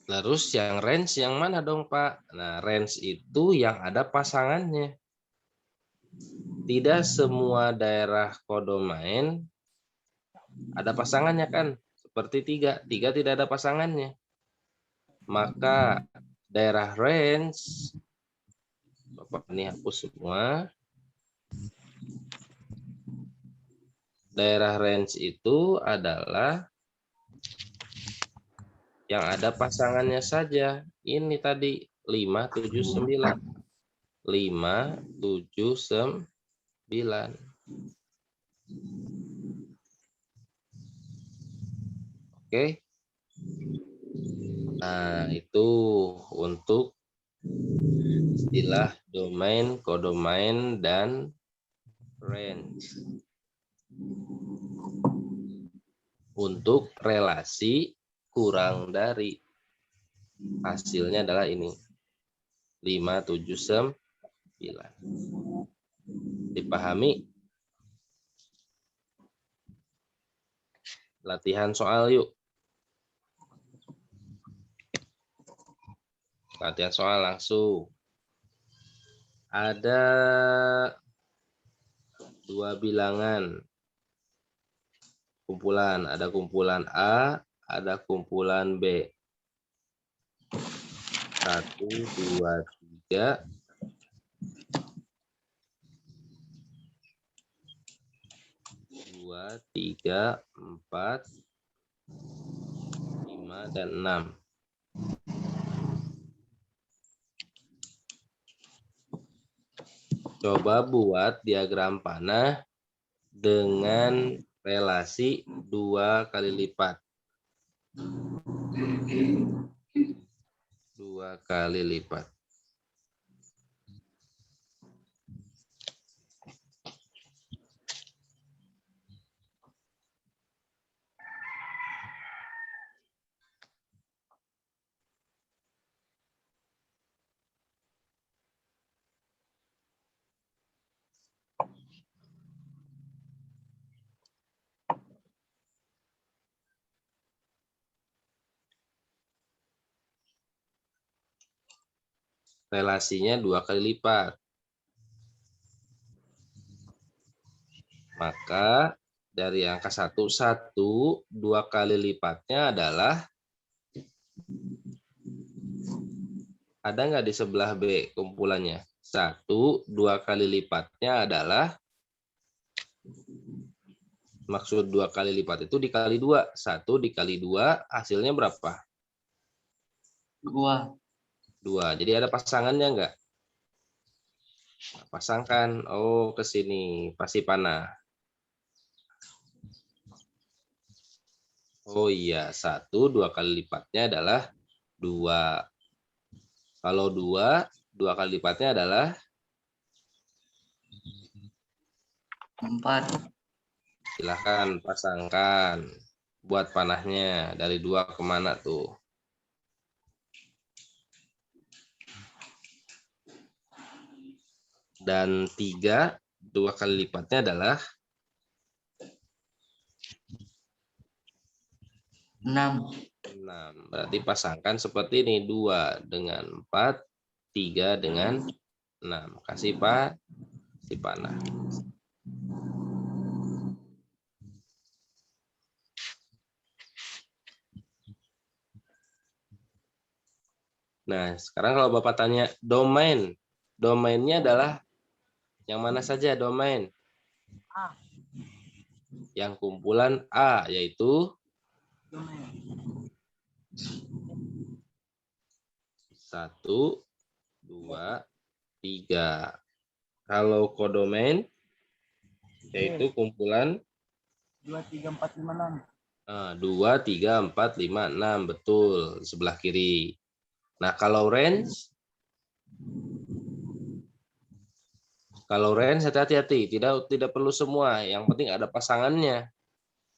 Terus yang range yang mana dong, Pak? Nah, range itu yang ada pasangannya. Tidak semua daerah kodomain ada pasangannya kan? Seperti 3. 3 tidak ada pasangannya. Maka daerah range, Bapak ini hapus semua. Daerah range itu adalah yang ada pasangannya saja. Ini tadi 5, 7, 9. 5, 7, 9. Oke. Nah, itu untuk istilah domain, kodomain, dan range. Untuk relasi kurang dari, hasilnya adalah ini. 5, 7, 9. Dipahami? Latihan soal yuk. Latihan soal langsung. Ada 2 bilangan. Kumpulan, ada kumpulan A, ada kumpulan B. 1, 2, 3. 2, 3, 4, 5, dan 6. Coba buat diagram panah dengan relasi 2 kali lipat. 2 kali lipat. Relasinya 2 kali lipat. Maka dari angka 1, 2 kali lipatnya adalah, ada nggak di sebelah B kumpulannya? 1, 2 kali lipatnya adalah, maksud 2 kali lipat itu dikali 2. 1 dikali 2 hasilnya berapa? 2. 2. Jadi ada pasangannya nggak? Nah, pasangkan. Oh, ke sini. Pasti panah. Oh iya, 1, 2 kali lipatnya adalah 2. Kalau 2, 2 kali lipatnya adalah 4. silahkan pasangkan. Buat panahnya dari 2 kemana tuh? Dan 3, 2 kali lipatnya adalah 6. 6. Berarti pasangkan seperti ini. 2 dengan 4, 3 dengan 6. Kasih panah. Nah, sekarang kalau Bapak tanya domain. Domainnya adalah yang mana saja domain? A. Yang kumpulan A, yaitu 1, 2, 3. Kalau kodomain, yaitu kumpulan 2, 3, 4, 5, 6. 2, 3, 4, 5, 6. Betul, sebelah kiri. Nah, kalau range, Kalau range hati-hati, tidak perlu semua, yang penting ada pasangannya.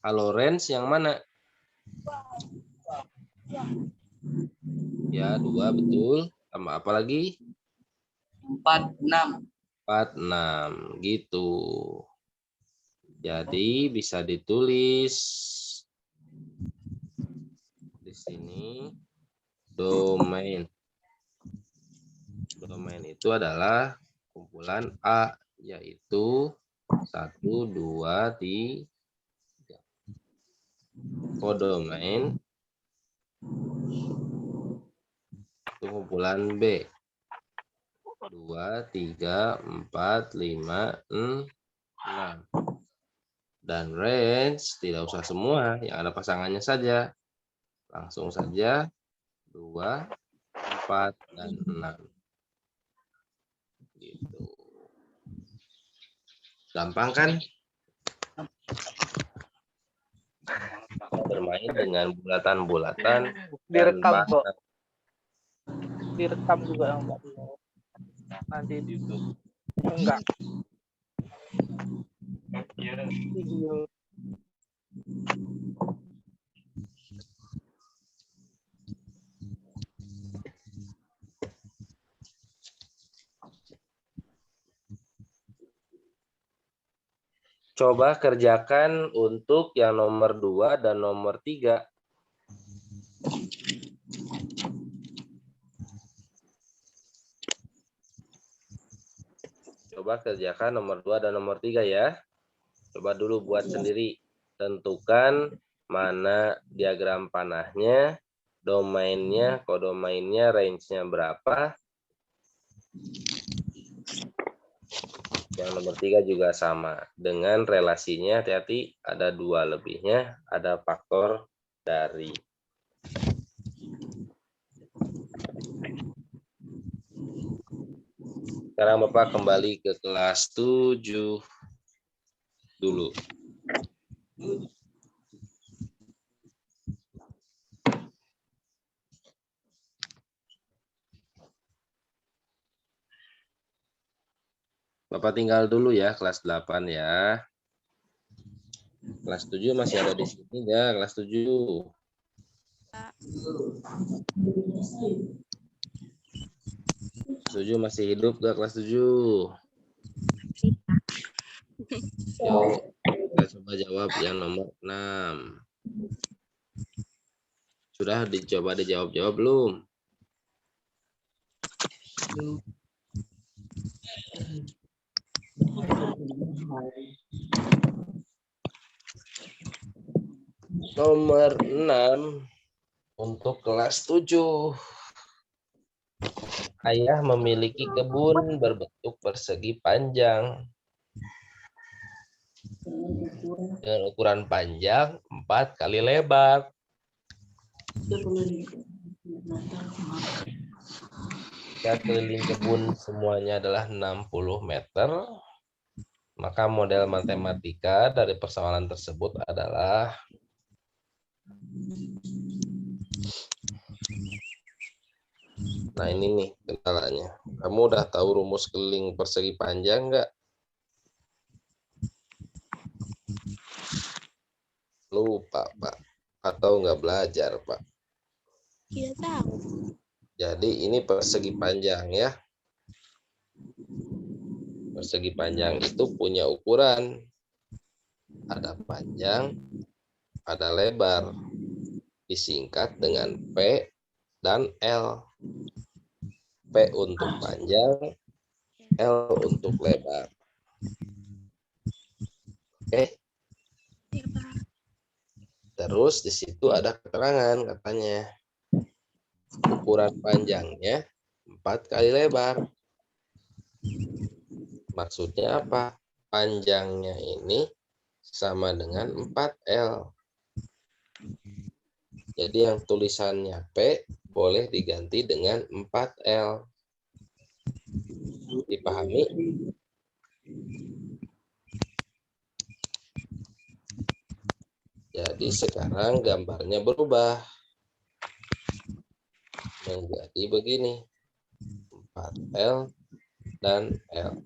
Kalau range yang mana? Ya, 2 betul. Sama apa lagi? 4, 6. 4, 6 gitu. Jadi bisa ditulis di sini domain. Domain itu adalah kumpulan A, yaitu 1, 2, 3. Kodomain itu kumpulan B. 2, 3, 4, 5, 6. Dan range tidak usah semua, yang ada pasangannya saja. Langsung saja 2, 4, dan 6. Gitu. Gampang kan? Bermain dengan bulatan-bulatan dan Direkam kok. bahasa Direkam juga enggak. Nanti di YouTube. enggak. Video. Coba kerjakan untuk yang nomor 2 dan nomor 3. Coba kerjakan nomor 2 dan nomor 3 ya. Coba dulu buat sendiri. Tentukan mana diagram panahnya, domainnya, kodomainnya, range-nya berapa. Yang nomor 3 juga sama. Dengan relasinya, hati-hati, ada 2 lebihnya, ada faktor dari. Sekarang Bapak kembali ke kelas 7 dulu. Bapak tinggal dulu ya, kelas 8 ya. Kelas 7 masih ada di sini ya, kelas 7. Kelas 7 masih hidup gak kelas 7? Yuk, kita coba jawab yang nomor 6. Sudah dicoba dijawab-jawab belum? Nomor 6 untuk kelas 7. Ayah memiliki kebun berbentuk persegi panjang dengan ukuran panjang 4 kali lebar. Jika keliling kebun semuanya adalah 60 meter, maka model matematika dari persoalan tersebut adalah nah ini nih kendalanya. Kamu udah tahu rumus keliling persegi panjang nggak? Lupa, Pak. Atau nggak belajar, Pak? Tidak tahu. Jadi ini persegi panjang ya. Persegi panjang itu punya ukuran. Ada panjang, ada lebar. Disingkat dengan P dan L. P untuk panjang, L untuk lebar. Oke. Terus di situ ada keterangan katanya. Ukuran panjangnya 4 kali lebar. Maksudnya apa? Panjangnya ini sama dengan 4L. Jadi yang tulisannya P boleh diganti dengan 4L. Dipahami? Jadi sekarang gambarnya berubah. Menjadi begini. 4L dan L.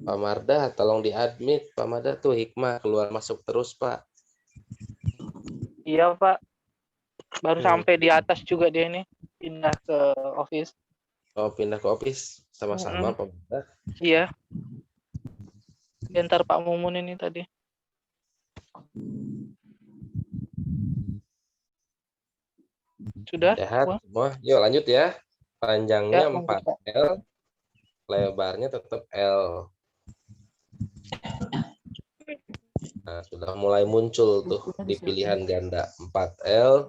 Pak Marda, tolong di-admit. Pak Marda tuh Hikmah keluar masuk terus, Pak. Iya, Pak. Baru sampai di atas juga dia ini. Pindah ke office. Oh, pindah ke office. Sama-sama, Pak Marda. Iya. Diantar Pak Mumun ini tadi. Sudah? Sehat Wah. semua. Yuk lanjut ya. Panjangnya Ya, lanjut, Pak. 4L, lebarnya tetap L. Nah, sudah mulai muncul tuh di pilihan ganda 4L,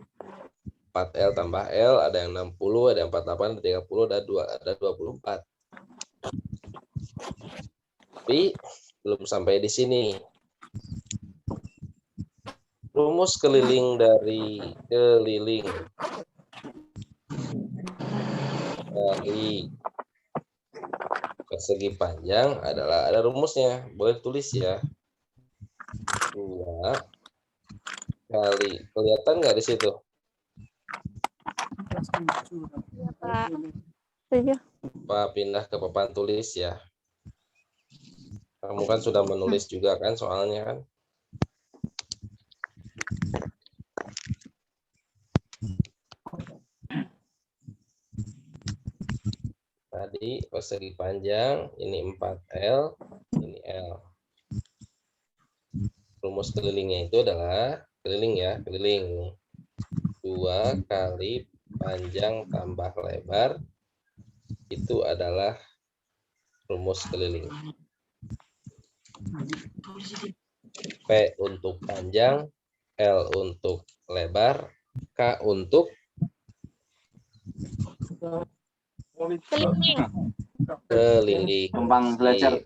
4L tambah L, ada yang 60, ada yang 48, ada 30, ada 24. Tapi belum sampai di sini. Rumus keliling dari persegi panjang adalah ada rumusnya. Boleh tulis ya. 2 kali, kelihatan nggak di situ? Pak. Pak pindah ke papan tulis ya. Kamu kan sudah menulis juga kan soalnya kan? Tadi persegi panjang, ini 4L, ini L. Rumus kelilingnya itu adalah keliling ya, keliling. 2 kali panjang tambah lebar itu adalah rumus keliling. P untuk panjang, L untuk lebar, K untuk Keliling. keliling. Gampang belajar.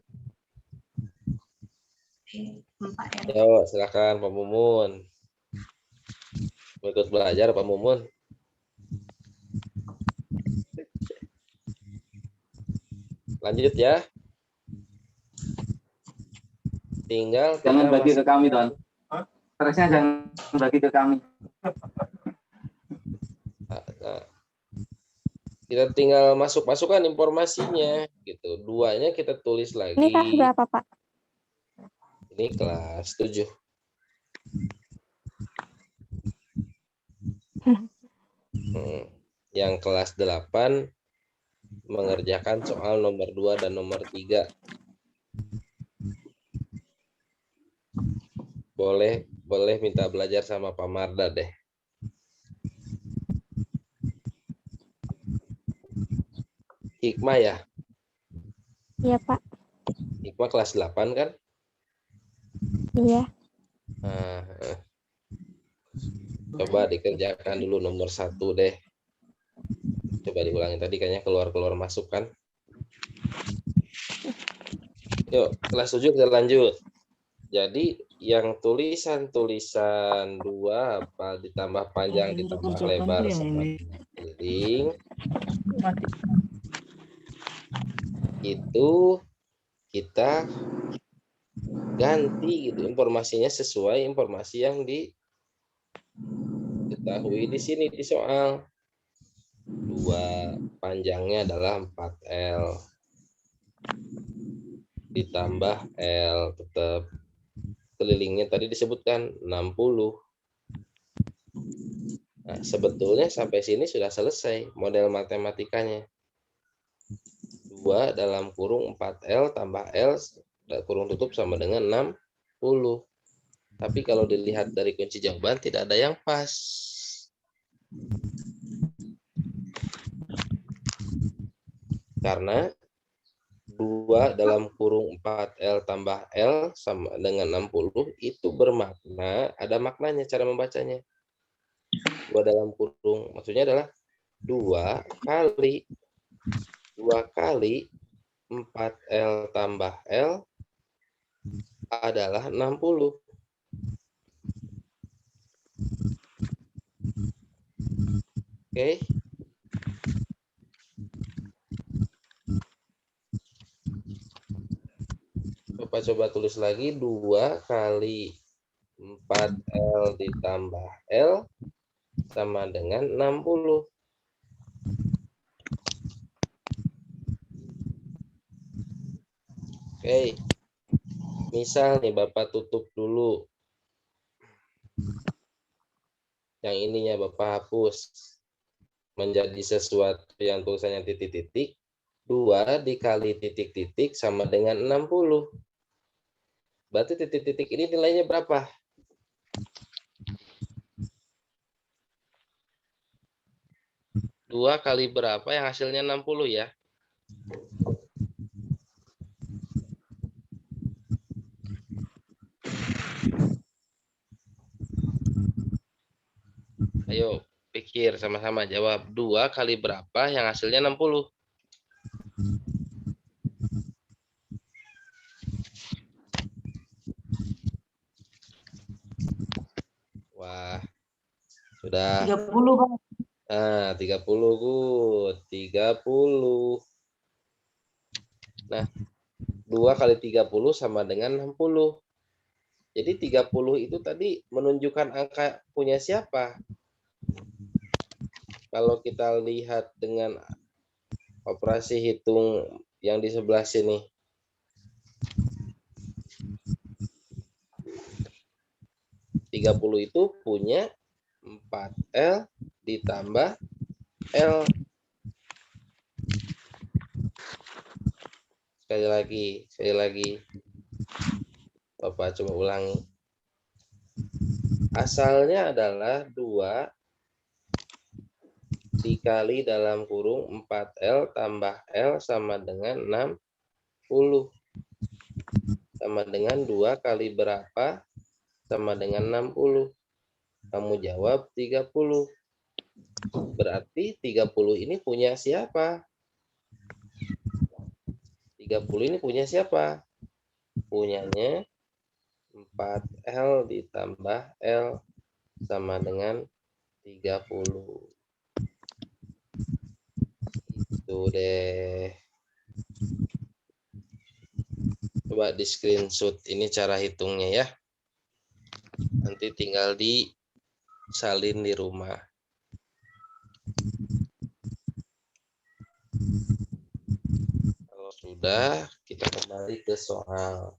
Yo, silakan Pak Mumun. Mau ikut belajar Pak Mumun? Lanjut ya. Tinggal Jangan kita bagi ke masuk- kami, Don. Terusnya jangan bagi ke kami. Nah, kita tinggal masukkan informasinya gitu. 2-nya kita tulis lagi. Ini kelas berapa, Pak? Ini kelas 7. Yang kelas 8 mengerjakan soal nomor 2 dan nomor 3. Boleh minta belajar sama Pak Marda deh. Hikmah ya? Iya, Pak. Hikmah kelas 8 kan? Iya. Nah, coba dikerjakan dulu nomor 1 deh. Coba diulangi tadi kayaknya keluar masuk kan? Yuk, kelas 7 kita lanjut. Jadi yang tulisan 2 apa ditambah panjang ditambah lebar sama keliling itu kita ganti gitu informasinya sesuai informasi yang diketahui di sini di soal. 2 panjangnya adalah 4L ditambah L, tetap kelilingnya tadi disebutkan 60. Nah, sebetulnya sampai sini sudah selesai model matematikanya. 2 dalam kurung 4L tambah L kurung tutup sama dengan 60. Tapi kalau dilihat dari kunci jawaban tidak ada yang pas. Karena 2 dalam kurung 4L tambah L sama dengan 60 itu bermakna, ada maknanya cara membacanya. 2 dalam kurung, maksudnya adalah 2 kali 4L tambah L adalah 60. Oke. Coba tulis lagi 2 kali 4L ditambah L sama dengan 60. Oke. Misal nih Bapak tutup dulu. Yang ininya Bapak hapus. Menjadi sesuatu yang tulisannya titik-titik. 2 dikali titik-titik sama dengan 60. Berarti titik-titik ini nilainya berapa? 2 kali berapa yang hasilnya 60 ya? Ayo pikir sama-sama jawab. 2 kali berapa yang hasilnya 60? Wah, sudah. 30 Bang. Nah, 30 good. 30. Nah, 2 kali 30 sama dengan 60. Jadi 30 itu tadi menunjukkan angka punya siapa? Kalau kita lihat dengan operasi hitung yang di sebelah sini. Tiga puluh itu punya 4L ditambah L. Sekali lagi. Bapak coba ulangi. Asalnya adalah 2 dikali dalam kurung 4L tambah L sama dengan 60. Sama dengan 2 kali berapa? Sama dengan 60. Kamu jawab 30. Berarti 30 ini punya siapa? 30 ini punya siapa? Punyanya 4L ditambah L sama dengan 30. Itu deh. Coba di screenshot ini cara hitungnya ya. Nanti tinggal disalin di rumah. Kalau sudah, kita kembali ke soal.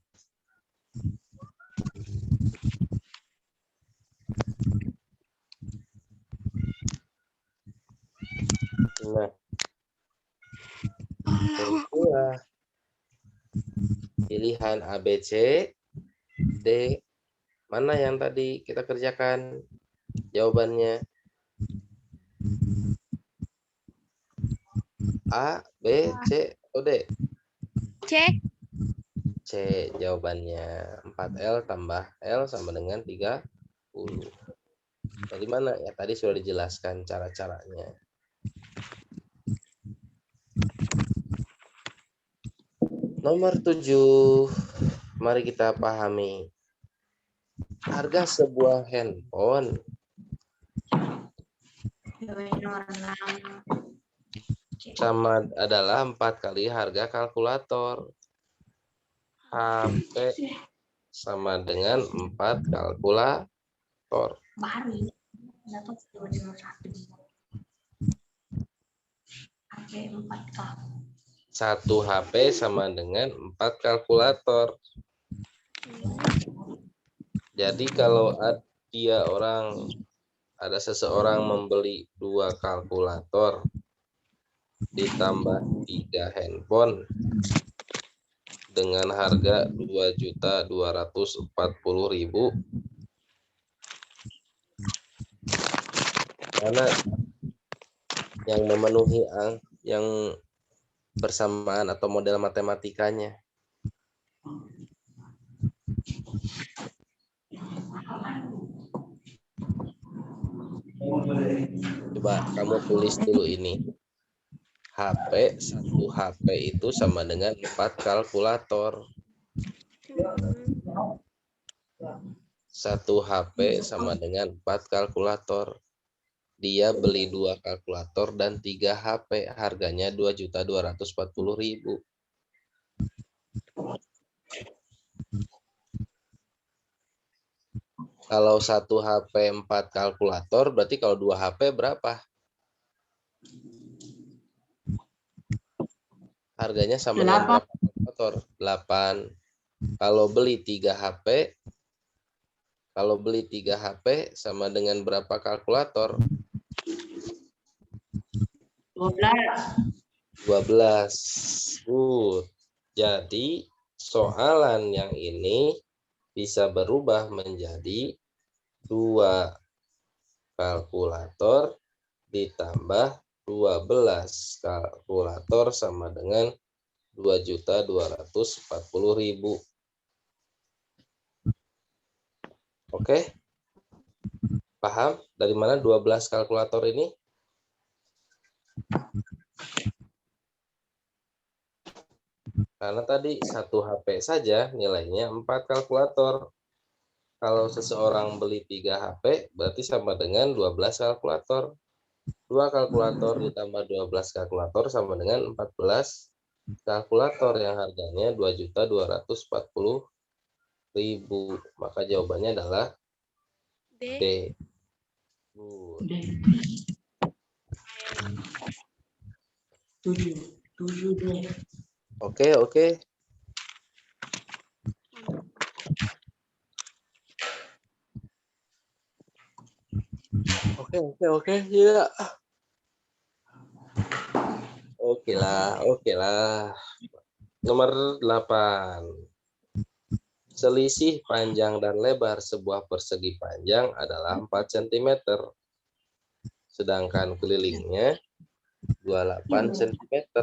Nah, itulah pilihan A, B, C, D. Mana yang tadi kita kerjakan jawabannya? A, B, C, atau D? C. C jawabannya. 4L tambah L sama dengan 30. Dari mana? Ya tadi sudah dijelaskan cara-caranya. Nomor 7. Mari kita pahami. Harga sebuah handphone sama adalah 4 kali harga kalkulator. HP sama dengan 4 kalkulator. Baru dapat 251. HP 4K. 1 HP sama dengan 4 kalkulator. Jadi kalau ada seseorang membeli 2 kalkulator ditambah 3 handphone dengan harga 2.240.000, mana yang memenuhi yang bersamaan atau model matematikanya? Coba kamu tulis dulu ini. Satu HP itu sama dengan 4 kalkulator. 1 HP sama dengan 4 kalkulator. Dia beli 2 kalkulator dan 3 HP. Harganya 2.240.000. Kalau 1 HP 4 kalkulator, berarti kalau 2 HP berapa? Harganya sama dengan berapa kalkulator 8. Kalau beli 3 HP, sama dengan berapa kalkulator? 12. Jadi soalan yang ini bisa berubah menjadi 2 kalkulator ditambah 12 kalkulator sama dengan 2.240.000. Oke? Paham dari mana 12 kalkulator ini? Karena tadi 1 HP saja nilainya 4 kalkulator. Kalau seseorang beli 3 HP berarti sama dengan 12 kalkulator. 2 kalkulator ditambah 12 kalkulator sama dengan 14 kalkulator yang harganya 2.240.000. Maka jawabannya adalah D. D. Oke. Oke, ya. Oke lah. Nomor 8. Selisih panjang dan lebar sebuah persegi panjang adalah 4 cm. Sedangkan kelilingnya 28 cm.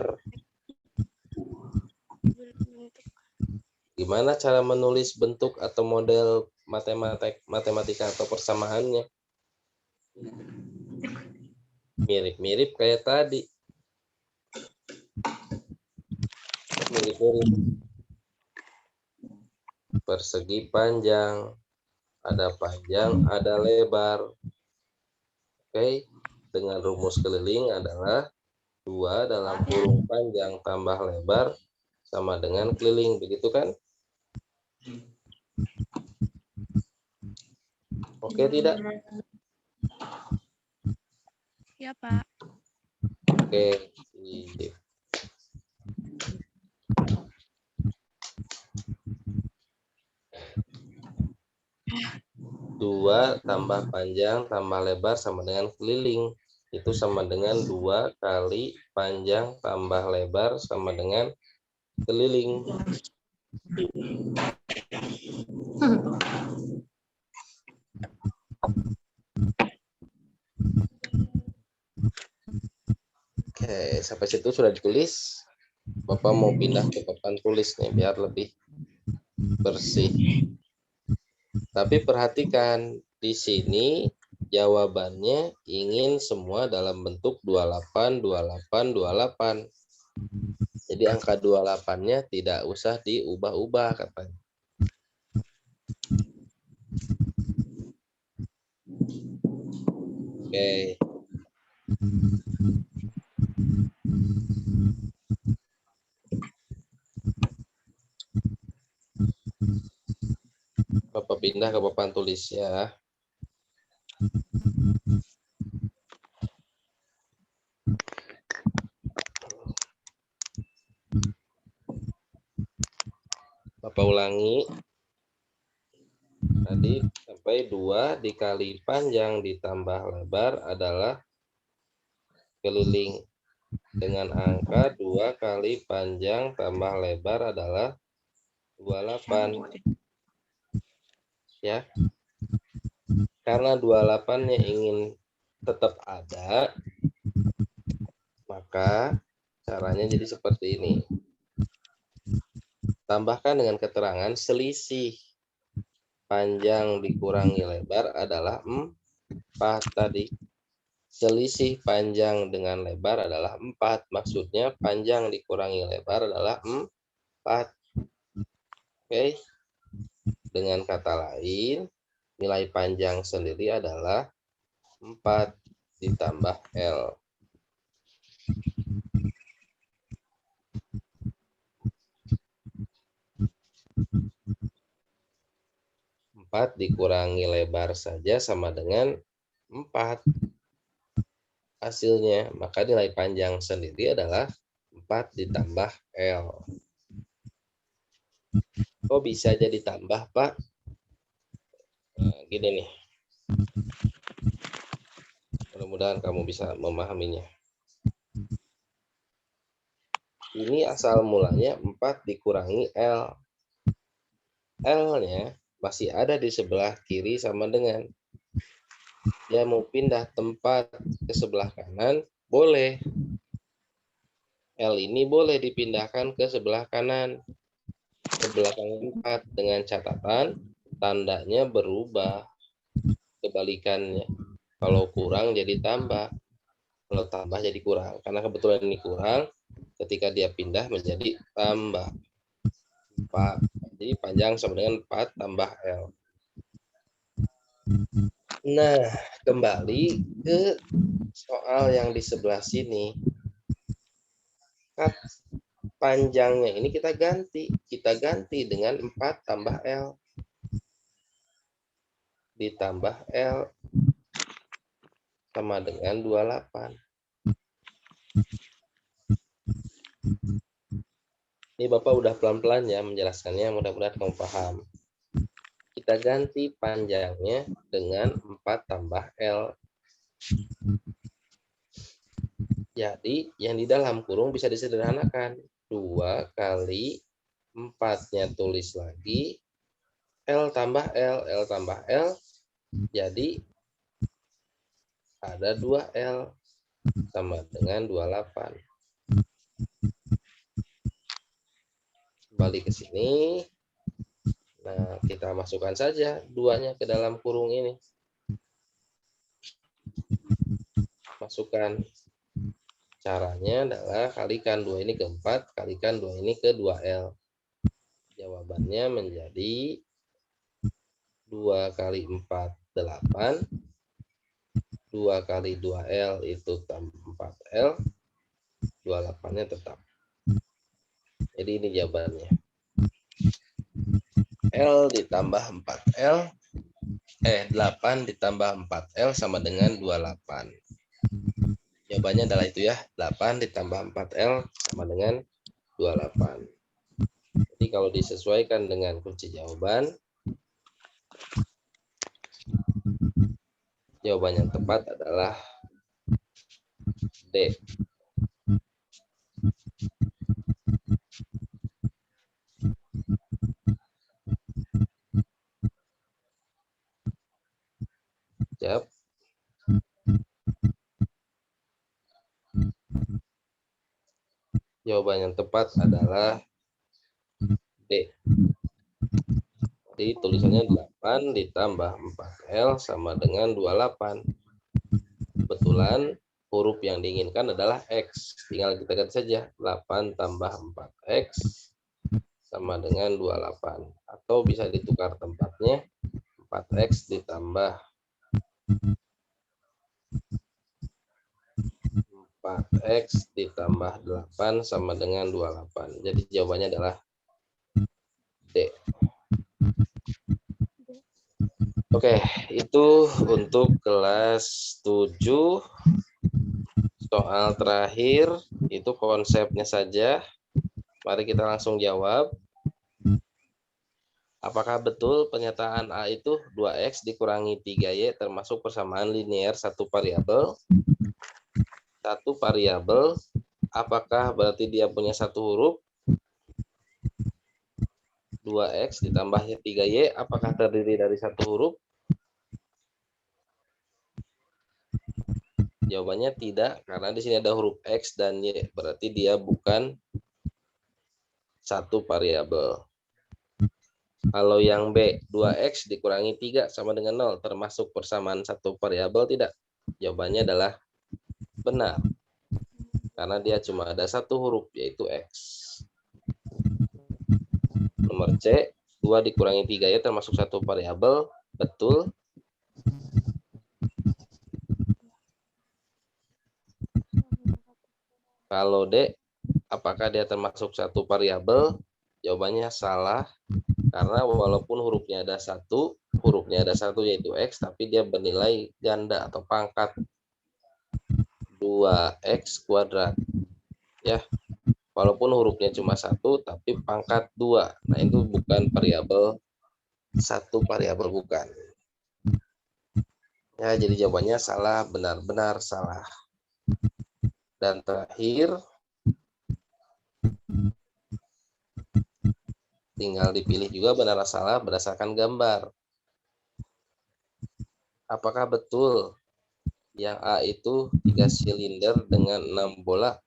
Gimana cara menulis bentuk atau model matematika atau persamaannya? Mirip-mirip kayak tadi. Mirip-mirip. Persegi panjang, ada panjang, ada lebar. Oke, dengan rumus keliling adalah 2 dalam kurung panjang tambah lebar sama dengan keliling, begitu kan? Oke tidak? Ya, Pak. Oke. 2 tambah panjang tambah lebar sama dengan keliling. Itu sama dengan 2 kali panjang tambah lebar sama dengan keliling. Oke, sampai situ sudah ditulis. Bapak mau pindah ke papan tulis nih biar lebih bersih. Tapi perhatikan di sini jawabannya ingin semua dalam bentuk 28, 28, 28. Jadi angka 28-nya tidak usah diubah-ubah katanya. Oke. Bapak pindah ke papan tulis ya. Bapak ulangi. Tadi sampai 2 dikali panjang ditambah lebar adalah keliling. Dengan angka 2 kali panjang tambah lebar adalah 28. Ya. Karena 28-nya ingin tetap ada, maka caranya jadi seperti ini. Tambahkan dengan keterangan selisih panjang dikurangi lebar adalah 4 tadi. Selisih panjang dengan lebar adalah 4. Maksudnya panjang dikurangi lebar adalah 4. Oke. Dengan kata lain, nilai panjang sendiri adalah 4 ditambah L. 4 dikurangi lebar saja sama dengan 4 hasilnya. Maka nilai panjang sendiri adalah 4 ditambah L. Kok bisa jadi tambah, Pak? Nah, gini nih. Mudah-mudahan kamu bisa memahaminya. Ini asal mulanya 4 dikurangi L. L-nya masih ada di sebelah kiri sama dengan. Dia mau pindah tempat ke sebelah kanan, boleh. L ini boleh dipindahkan ke sebelah kanan. Ke belakang 4 dengan catatan tandanya berubah. Kebalikannya. Kalau kurang jadi tambah. Kalau tambah jadi kurang. Karena kebetulan ini kurang, ketika dia pindah menjadi tambah 4. Jadi panjang sama dengan 4 tambah L. Nah, kembali ke soal yang di sebelah sini. Panjangnya ini kita ganti. Kita ganti dengan 4 tambah L. Ditambah L sama dengan 28. Ini Bapak udah pelan-pelan ya menjelaskannya, mudah-mudahan kamu paham. Kita ganti panjangnya dengan 4 tambah L. Jadi yang di dalam kurung bisa disederhanakan. 2 kali 4-nya tulis lagi. L tambah L, L tambah L. Jadi ada 2L sama dengan 28. Kembali ke sini. Nah, kita masukkan saja 2-nya ke dalam kurung ini. Masukkan. Caranya adalah kalikan 2 ini ke 4, kalikan 2 ini ke 2L. Jawabannya menjadi 2 kali 4, 8. 2 kali 2L itu tambah 4L. 28-nya tetap. Jadi ini jawabannya. L ditambah 4L. 8 ditambah 4L sama dengan 28. Jawabannya adalah itu ya. 8 ditambah 4L sama dengan 28. Jadi kalau disesuaikan dengan kunci jawaban, jawaban yang tepat adalah D. Siap. Jawaban yang tepat adalah D. Jadi tulisannya 8 ditambah 4L sama dengan 28. Kebetulan huruf yang diinginkan adalah X. Tinggal kita ganti saja. 8 tambah 4X sama dengan 28. Atau bisa ditukar tempatnya. 4X ditambah 4X ditambah 8 sama dengan 28. Jadi jawabannya adalah D. Oke, itu untuk kelas 7. Soal terakhir itu konsepnya saja. Mari kita langsung jawab. Apakah betul pernyataan A itu 2X dikurangi 3Y termasuk persamaan linear satu variabel? Satu variabel, apakah berarti dia punya satu huruf? 2X ditambah 3Y, apakah terdiri dari satu huruf? Jawabannya tidak, karena di sini ada huruf X dan Y, berarti dia bukan satu variabel. Kalau yang B, 2X dikurangi 3 sama dengan 0, termasuk persamaan satu variabel tidak? Jawabannya adalah benar. Karena dia cuma ada satu huruf, yaitu X. Nomor C, 2 dikurangi 3Y termasuk satu variabel, betul. Kalau D, apakah dia termasuk satu variabel? Jawabannya salah. Karena walaupun hurufnya ada satu yaitu X, tapi dia bernilai ganda atau pangkat 2X kuadrat. Ya. Walaupun hurufnya cuma satu, tapi pangkat 2. Nah, itu bukan variabel satu variabel, bukan. Ya, jadi jawabannya salah, benar-benar salah. Dan terakhir, tinggal dipilih juga benar atau salah berdasarkan gambar. Apakah betul yang A itu 3 silinder dengan 6 bola?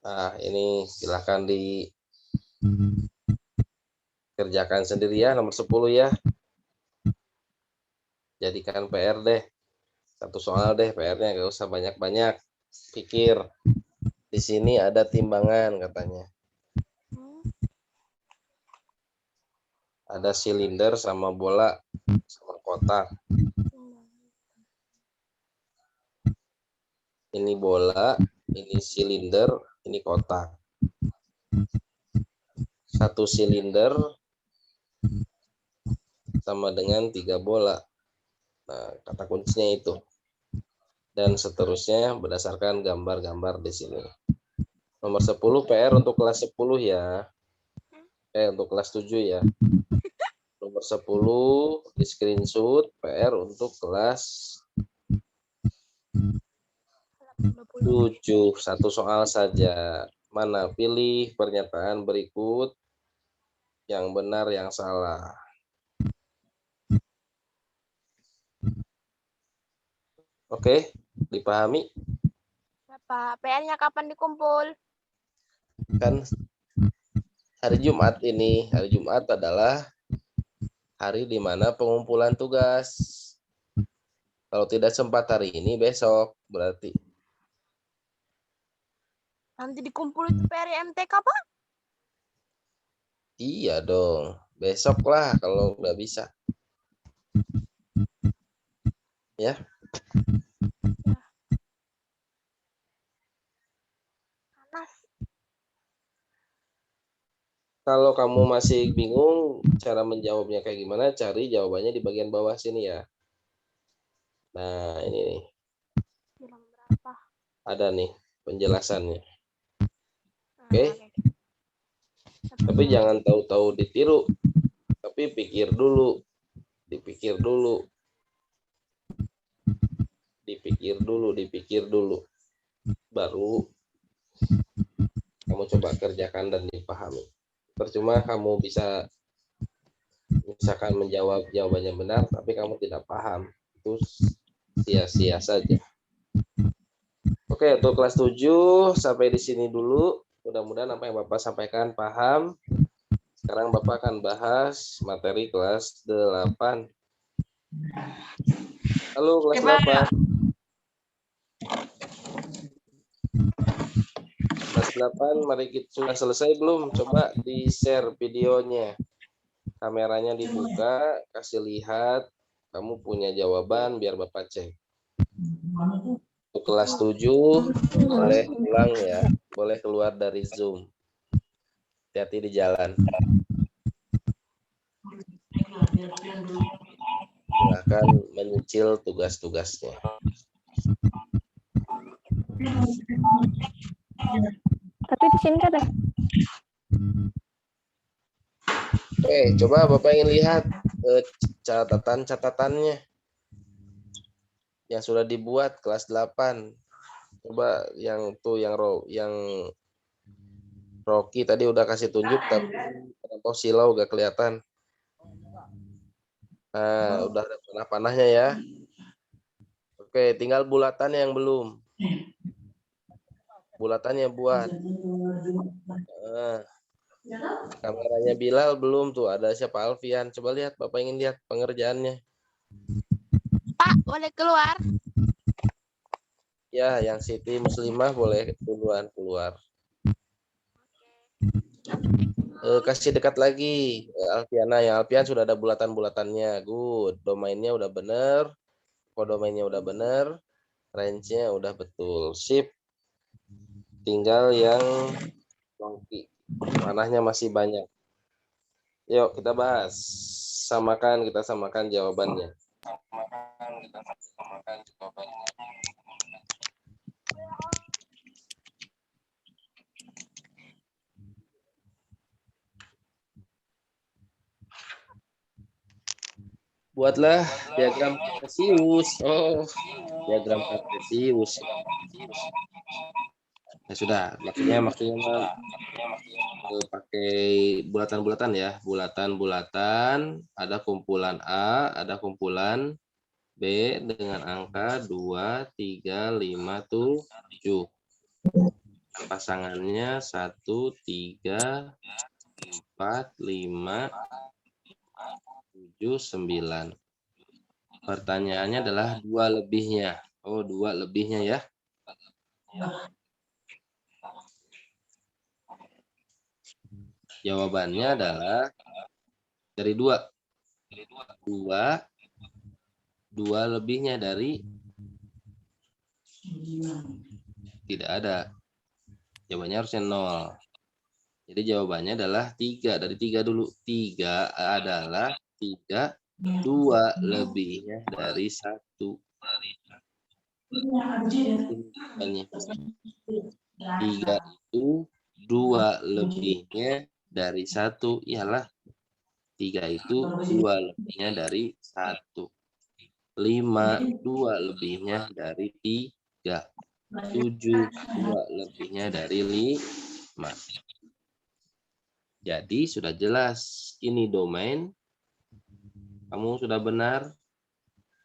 Nah, ini silahkan dikerjakan sendiri ya, nomor 10 ya. Jadikan PR deh. Satu soal deh PR-nya, gak usah banyak-banyak. Pikir. Di sini ada timbangan katanya. Ada silinder sama bola sama kotak. Ini bola, ini silinder, ini kotak. Satu silinder sama dengan 3 bola. Nah, kata kuncinya itu. Dan seterusnya berdasarkan gambar-gambar di sini. Nomor 10 PR untuk kelas 10 ya. Untuk kelas 7 ya. Nomor 10 di screenshot PR untuk kelas 7. Satu soal saja. Mana pilih pernyataan berikut yang benar, yang salah. Oke, dipahami? Pak, PR-nya kapan dikumpul? Kan hari Jumat ini, hari Jumat adalah hari di mana pengumpulan tugas. Kalau tidak sempat hari ini, besok berarti. Nanti dikumpul itu PR MTK, Pak? Iya dong, besok lah kalau nggak bisa. Ya. Panas. Kalau kamu masih bingung cara menjawabnya kayak gimana, cari jawabannya di bagian bawah sini ya. Nah, ini nih. Bilang berapa? Ada nih penjelasannya. Nah, Oke. Tapi jangan tahu-tahu ditiru. Tapi pikir dulu. Dipikir dulu. Dipikir dulu. Baru kamu coba kerjakan dan dipahami. Percuma kamu bisa misalkan menjawab jawabannya benar, tapi kamu tidak paham. Itu sia-sia saja. Oke, untuk kelas 7 sampai di sini dulu. Mudah-mudahan apa yang Bapak sampaikan paham. Sekarang Bapak akan bahas materi kelas 8. Halo, kelas 8. Kelas 8, mari kita sudah selesai belum? Coba di-share videonya. Kameranya dibuka, kasih lihat. Kamu punya jawaban biar Bapak cek. Untuk kelas 7 boleh pulang ya, boleh keluar dari Zoom. Hati-hati di jalan. Silakan menyicil tugas-tugasnya. Tapi di sini ada. Oke, coba Bapak ingin lihat catatan-catatannya yang sudah dibuat kelas 8. Coba yang Rocky tadi udah kasih tunjuk, tapi atau silau gak kelihatan. Nah, udah ada panah-panahnya ya. Oke, tinggal bulatannya yang belum. Bulatannya buat. Nah, kameranya Bilal belum tuh. Ada siapa? Alfian. Coba lihat, Bapak ingin lihat pengerjaannya. Pak, boleh keluar? Ya, yang Siti Muslimah boleh duluan keluar. Kasih dekat lagi Alfiana. Yang Alfian sudah ada bulatan-bulatannya. Good. Domainnya udah bener. Kodomainnya udah bener. Range-nya udah betul. Sip. Tinggal yang Rocky. Panahnya masih banyak. Yuk kita bahas. kita samakan jawabannya. Buatlah diagram kartesius. Oh, diagram kartesius. Ya sudah, maksudnya pakai bulatan-bulatan ya, bulatan-bulatan, ada kumpulan A, ada kumpulan B dengan angka 2, 3, 5, 7. Pasangannya 1, 3, 4, 5, 7, 9. Pertanyaannya adalah 2 lebihnya. Oh, 2 lebihnya ya. Jawabannya adalah dari 2. 2 lebihnya dari tidak ada. Jawabannya harusnya 0. Jadi jawabannya adalah 3. Dari 3 dulu. 3 adalah 3. 2 lebihnya dari 1. 3 itu 2 lebihnya dari 1. Iyalah. 3 itu 2 lebihnya dari 1. 5, 2 lebihnya dari 3. 7, 2 lebihnya dari 5. Jadi sudah jelas ini domain. Kamu sudah benar.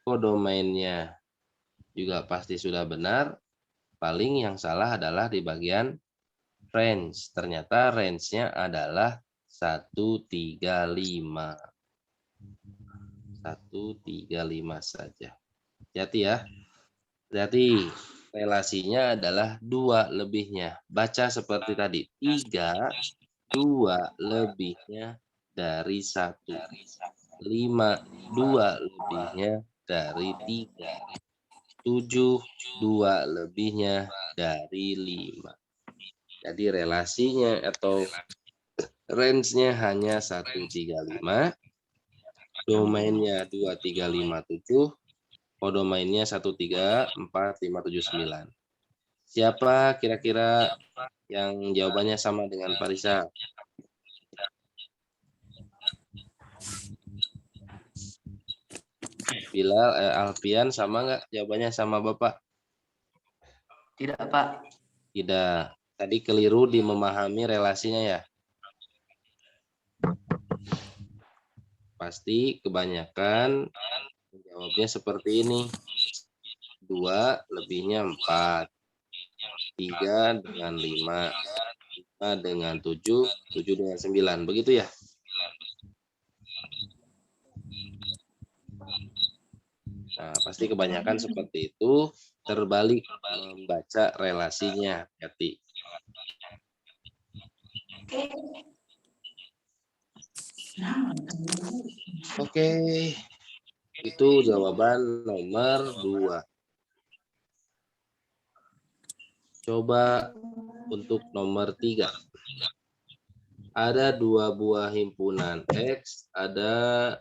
Kodomainnya juga pasti sudah benar. Paling yang salah adalah di bagian range. Ternyata range-nya adalah 135. 135 saja. Hati-hati ya. Hati-hati. Relasinya adalah 2 lebihnya. Baca seperti tadi. 3, 2 lebihnya dari 1. 5, 2 lebihnya dari 3. 7, 2 lebihnya dari 5. Jadi relasinya atau range-nya hanya 135. Domainnya 2357. Kodomainnya 1345579. Siapa kira-kira yang jawabannya sama dengan Parisa? Bilal, Alfian sama nggak jawabannya sama Bapak? Tidak, Pak. Tidak. Tadi keliru di memahami relasinya ya. Pasti kebanyakan jawabnya seperti ini. 2 lebihnya 4. 3 dengan 5. 5 dengan 7. 7 dengan 9. Begitu ya? Nah, pasti kebanyakan seperti itu, terbalik membaca relasinya. Hati. Oke, itu jawaban nomor 2. Coba untuk nomor 3. Ada 2 buah himpunan X, ada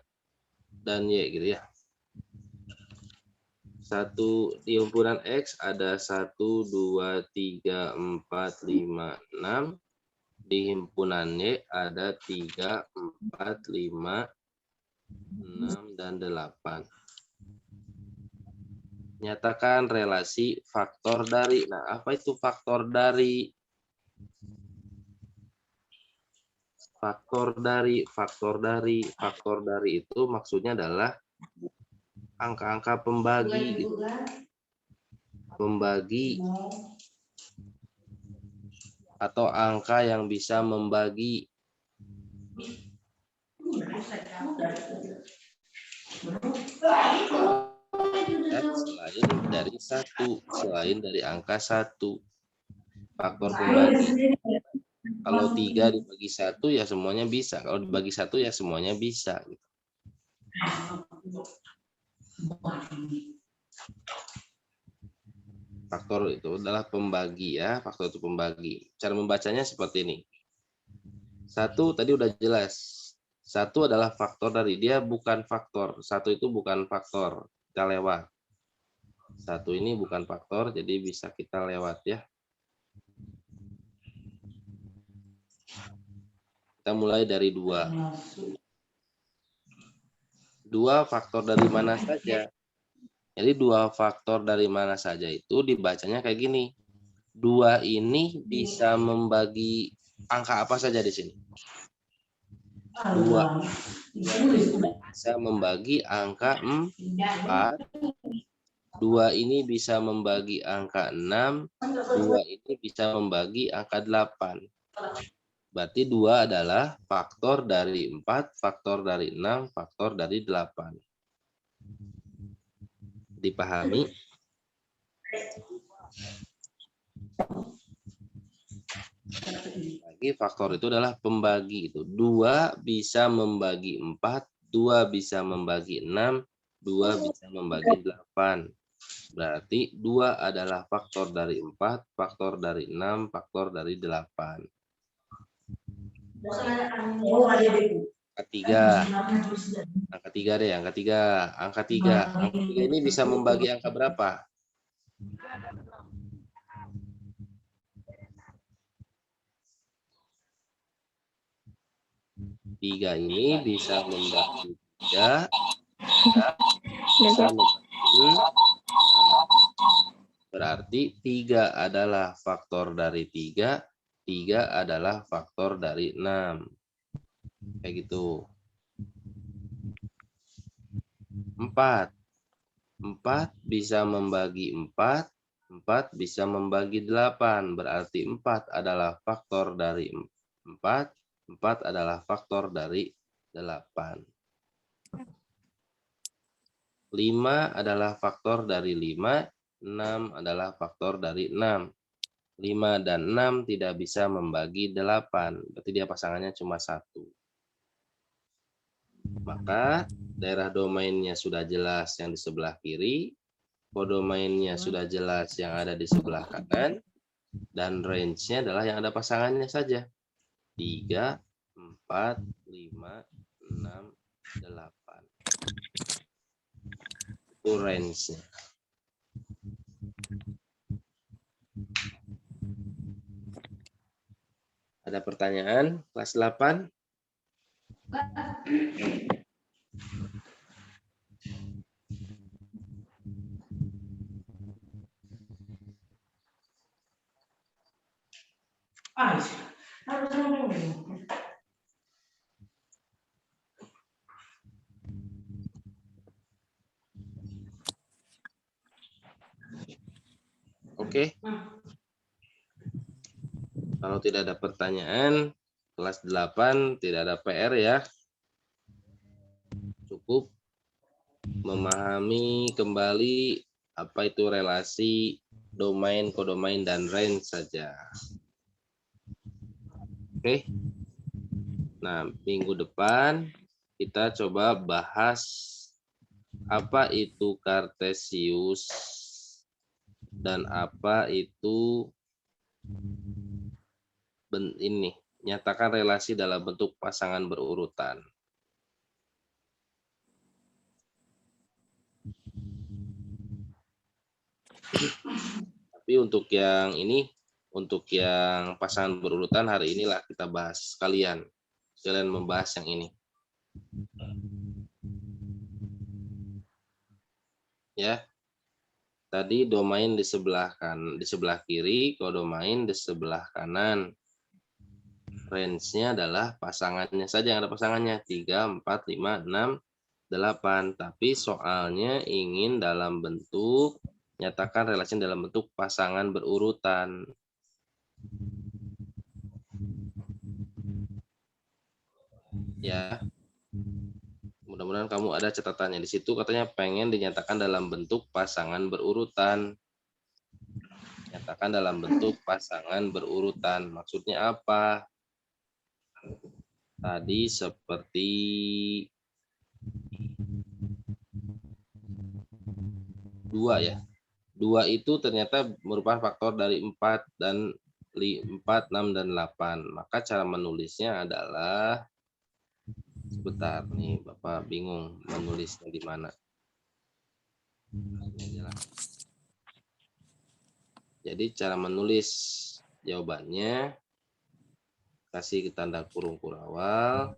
dan Y gitu ya. Di himpunan X ada 1, 2, 3, 4, 5, 6. Di himpunan Y ada 3, 4, 5, 6, dan 8. Nyatakan relasi faktor dari. Nah, apa itu faktor dari? Faktor dari itu maksudnya adalah angka-angka pembagi gitu. Pembagi atau angka yang bisa membagi. Dan selain dari 1, selain dari angka 1. Faktor pembagi. Kalau 3 dibagi 1 ya semuanya bisa. Kalau dibagi 1 ya semuanya bisa. Faktor itu adalah pembagi ya. Faktor itu pembagi. Cara membacanya seperti ini. 1 tadi udah jelas. 1 adalah faktor dari, dia bukan faktor. 1 itu bukan faktor. Kita lewat. 1 ini bukan faktor, jadi bisa kita lewat ya. Kita mulai dari 2. 2 faktor dari mana saja. Jadi 2 faktor dari mana saja itu dibacanya kayak gini. 2 ini bisa membagi angka apa saja di sini. 2 bisa membagi angka 4. 2 ini bisa membagi angka 6. 2 ini bisa membagi angka 8. Berarti 2 adalah faktor dari 4, faktor dari 6, faktor dari 8. Dipahami? Lagi faktor itu adalah pembagi itu. 2 bisa membagi 4, 2 bisa membagi 6, 2 bisa membagi 8. Berarti 2 adalah faktor dari 4, faktor dari 6, faktor dari 8. Angka 3. Angka 3 deh, angka 3. Angka 3. Angka 3 ini bisa membagi angka berapa? 3 ini bisa membagi 3, bisa membagi 6. Berarti 3 adalah faktor dari 3, 3 adalah faktor dari 6. Kayak gitu. 4. 4 bisa membagi 4, 4 bisa membagi 8. Berarti 4 adalah faktor dari 4, 4 adalah faktor dari 8. 5 adalah faktor dari 5, 6 adalah faktor dari 6. 5 dan 6 tidak bisa membagi 8, berarti dia pasangannya cuma 1. Maka daerah domainnya sudah jelas yang di sebelah kiri, kodomainnya sudah jelas yang ada di sebelah kanan, dan range-nya adalah yang ada pasangannya saja. 3, 4, 5, 6, 8. Itu range-nya. Ada pertanyaan? Kelas 8? Oke. Kalau tidak ada pertanyaan, kelas 8 tidak ada PR ya. Cukup memahami kembali apa itu relasi domain, kodomain, dan range saja. Oke. Nah, minggu depan kita coba bahas apa itu Kartesius dan apa itu ini, nyatakan relasi dalam bentuk pasangan berurutan. Tapi untuk yang ini, untuk yang pasangan berurutan hari inilah kita bahas sekalian membahas yang ini. Ya. Tadi domain di sebelah kiri, kodomain di sebelah kanan. Range-nya adalah pasangannya saja yang ada pasangannya 3, 4, 5, 6, 8. Tapi soalnya ingin dalam bentuk nyatakan relasi dalam bentuk pasangan berurutan. Ya. Mudah-mudahan kamu ada catatannya di situ, katanya pengen dinyatakan dalam bentuk pasangan berurutan. Nyatakan dalam bentuk pasangan berurutan. Maksudnya apa? Tadi seperti dua ya. 2 itu ternyata merupakan faktor dari 4 dan 4, 6 dan 8. Maka cara menulisnya adalah Sebentar nih, Bapak bingung menulisnya di mana. Ini aja lah. Jadi cara menulis jawabannya, kasih tanda kurung kurawal,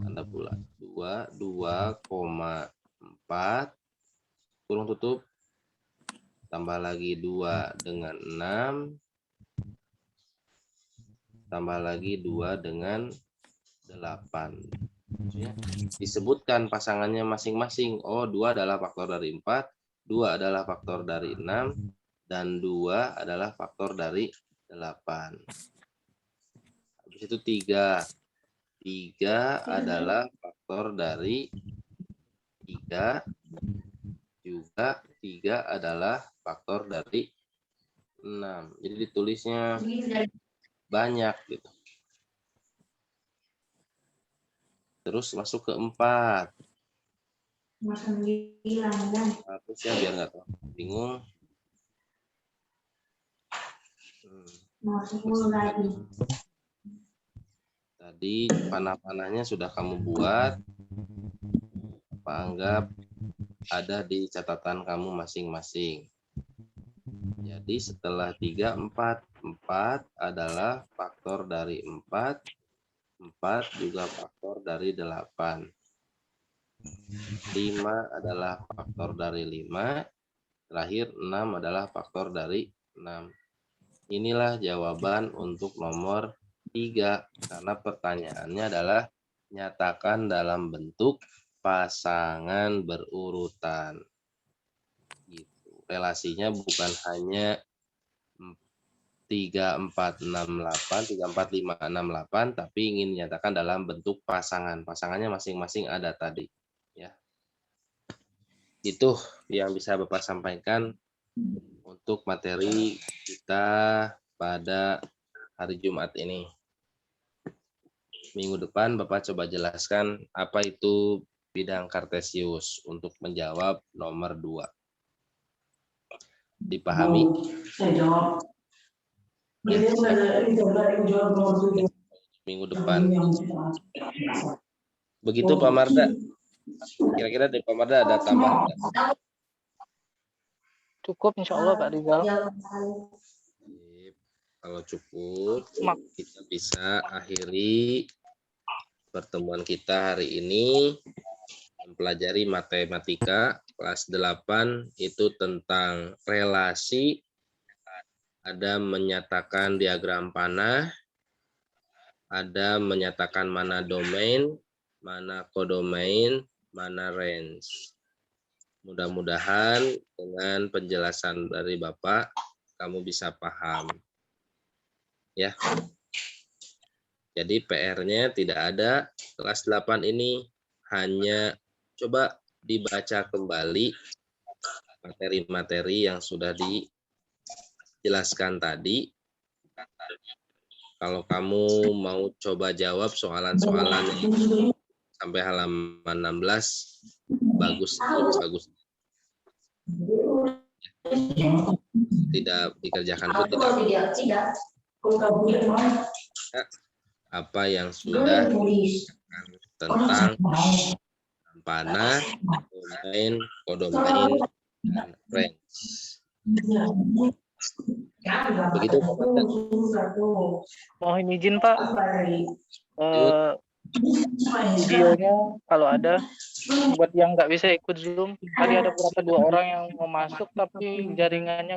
tanda bulat 2,4 kurung tutup, tambah lagi 2 dengan 6, tambah lagi 2 dengan 8. Ya. Disebutkan pasangannya masing-masing. Oh, 2 adalah faktor dari 4, 2 adalah faktor dari 6, dan 2 adalah faktor dari 8. Habis itu 3. 3 adalah faktor dari 3. Juga 3 adalah faktor dari 6. Jadi ditulisnya banyak gitu. Terus masuk ke 4. Harusnya biar nggak terlalu bingung. Tadi panah-panahnya sudah kamu buat. Apa anggap ada di catatan kamu masing-masing. Jadi setelah 3, 4. 4 adalah faktor dari 4. 4 juga faktor dari 8. 5 adalah faktor dari 5. Terakhir 6 adalah faktor dari 6. Inilah jawaban untuk nomor 3. Karena pertanyaannya adalah nyatakan dalam bentuk pasangan berurutan. Gitu. Relasinya bukan hanya 3, 4, 6, 8, 3, 4, 5, 6, 8, tapi ingin dinyatakan dalam bentuk pasangan. Pasangannya masing-masing ada tadi. Ya. Itu yang bisa Bapak sampaikan untuk materi kita pada hari Jumat ini. Minggu depan Bapak coba jelaskan apa itu bidang kartesius untuk menjawab nomor 2. Dipahami? Ya, minggu depan. Begitu Pak Marda. Kira-kira dari Pak Marda ada tambahan? Cukup insya Allah Pak Rizal. Kalau cukup, kita bisa akhiri pertemuan kita hari ini mempelajari matematika kelas 8 itu tentang relasi. Ada menyatakan diagram panah, ada menyatakan mana domain, mana kodomain, mana range. Mudah-mudahan dengan penjelasan dari Bapak, kamu bisa paham. Ya. Jadi PR-nya tidak ada. Kelas 8 ini hanya coba dibaca kembali materi-materi yang sudah dijelaskan tadi. Kalau kamu mau coba jawab soalan-soalan sampai halaman 16, bagus. Tidak dikerjakan pun tidak. Apa yang sudah tentang panah, domain, kodomain, dan range. Begitu Pak. Mohon izin Pak, videonya kalau ada buat yang nggak bisa ikut Zoom, tadi ada beberapa 2 orang yang mau masuk tapi jaringannya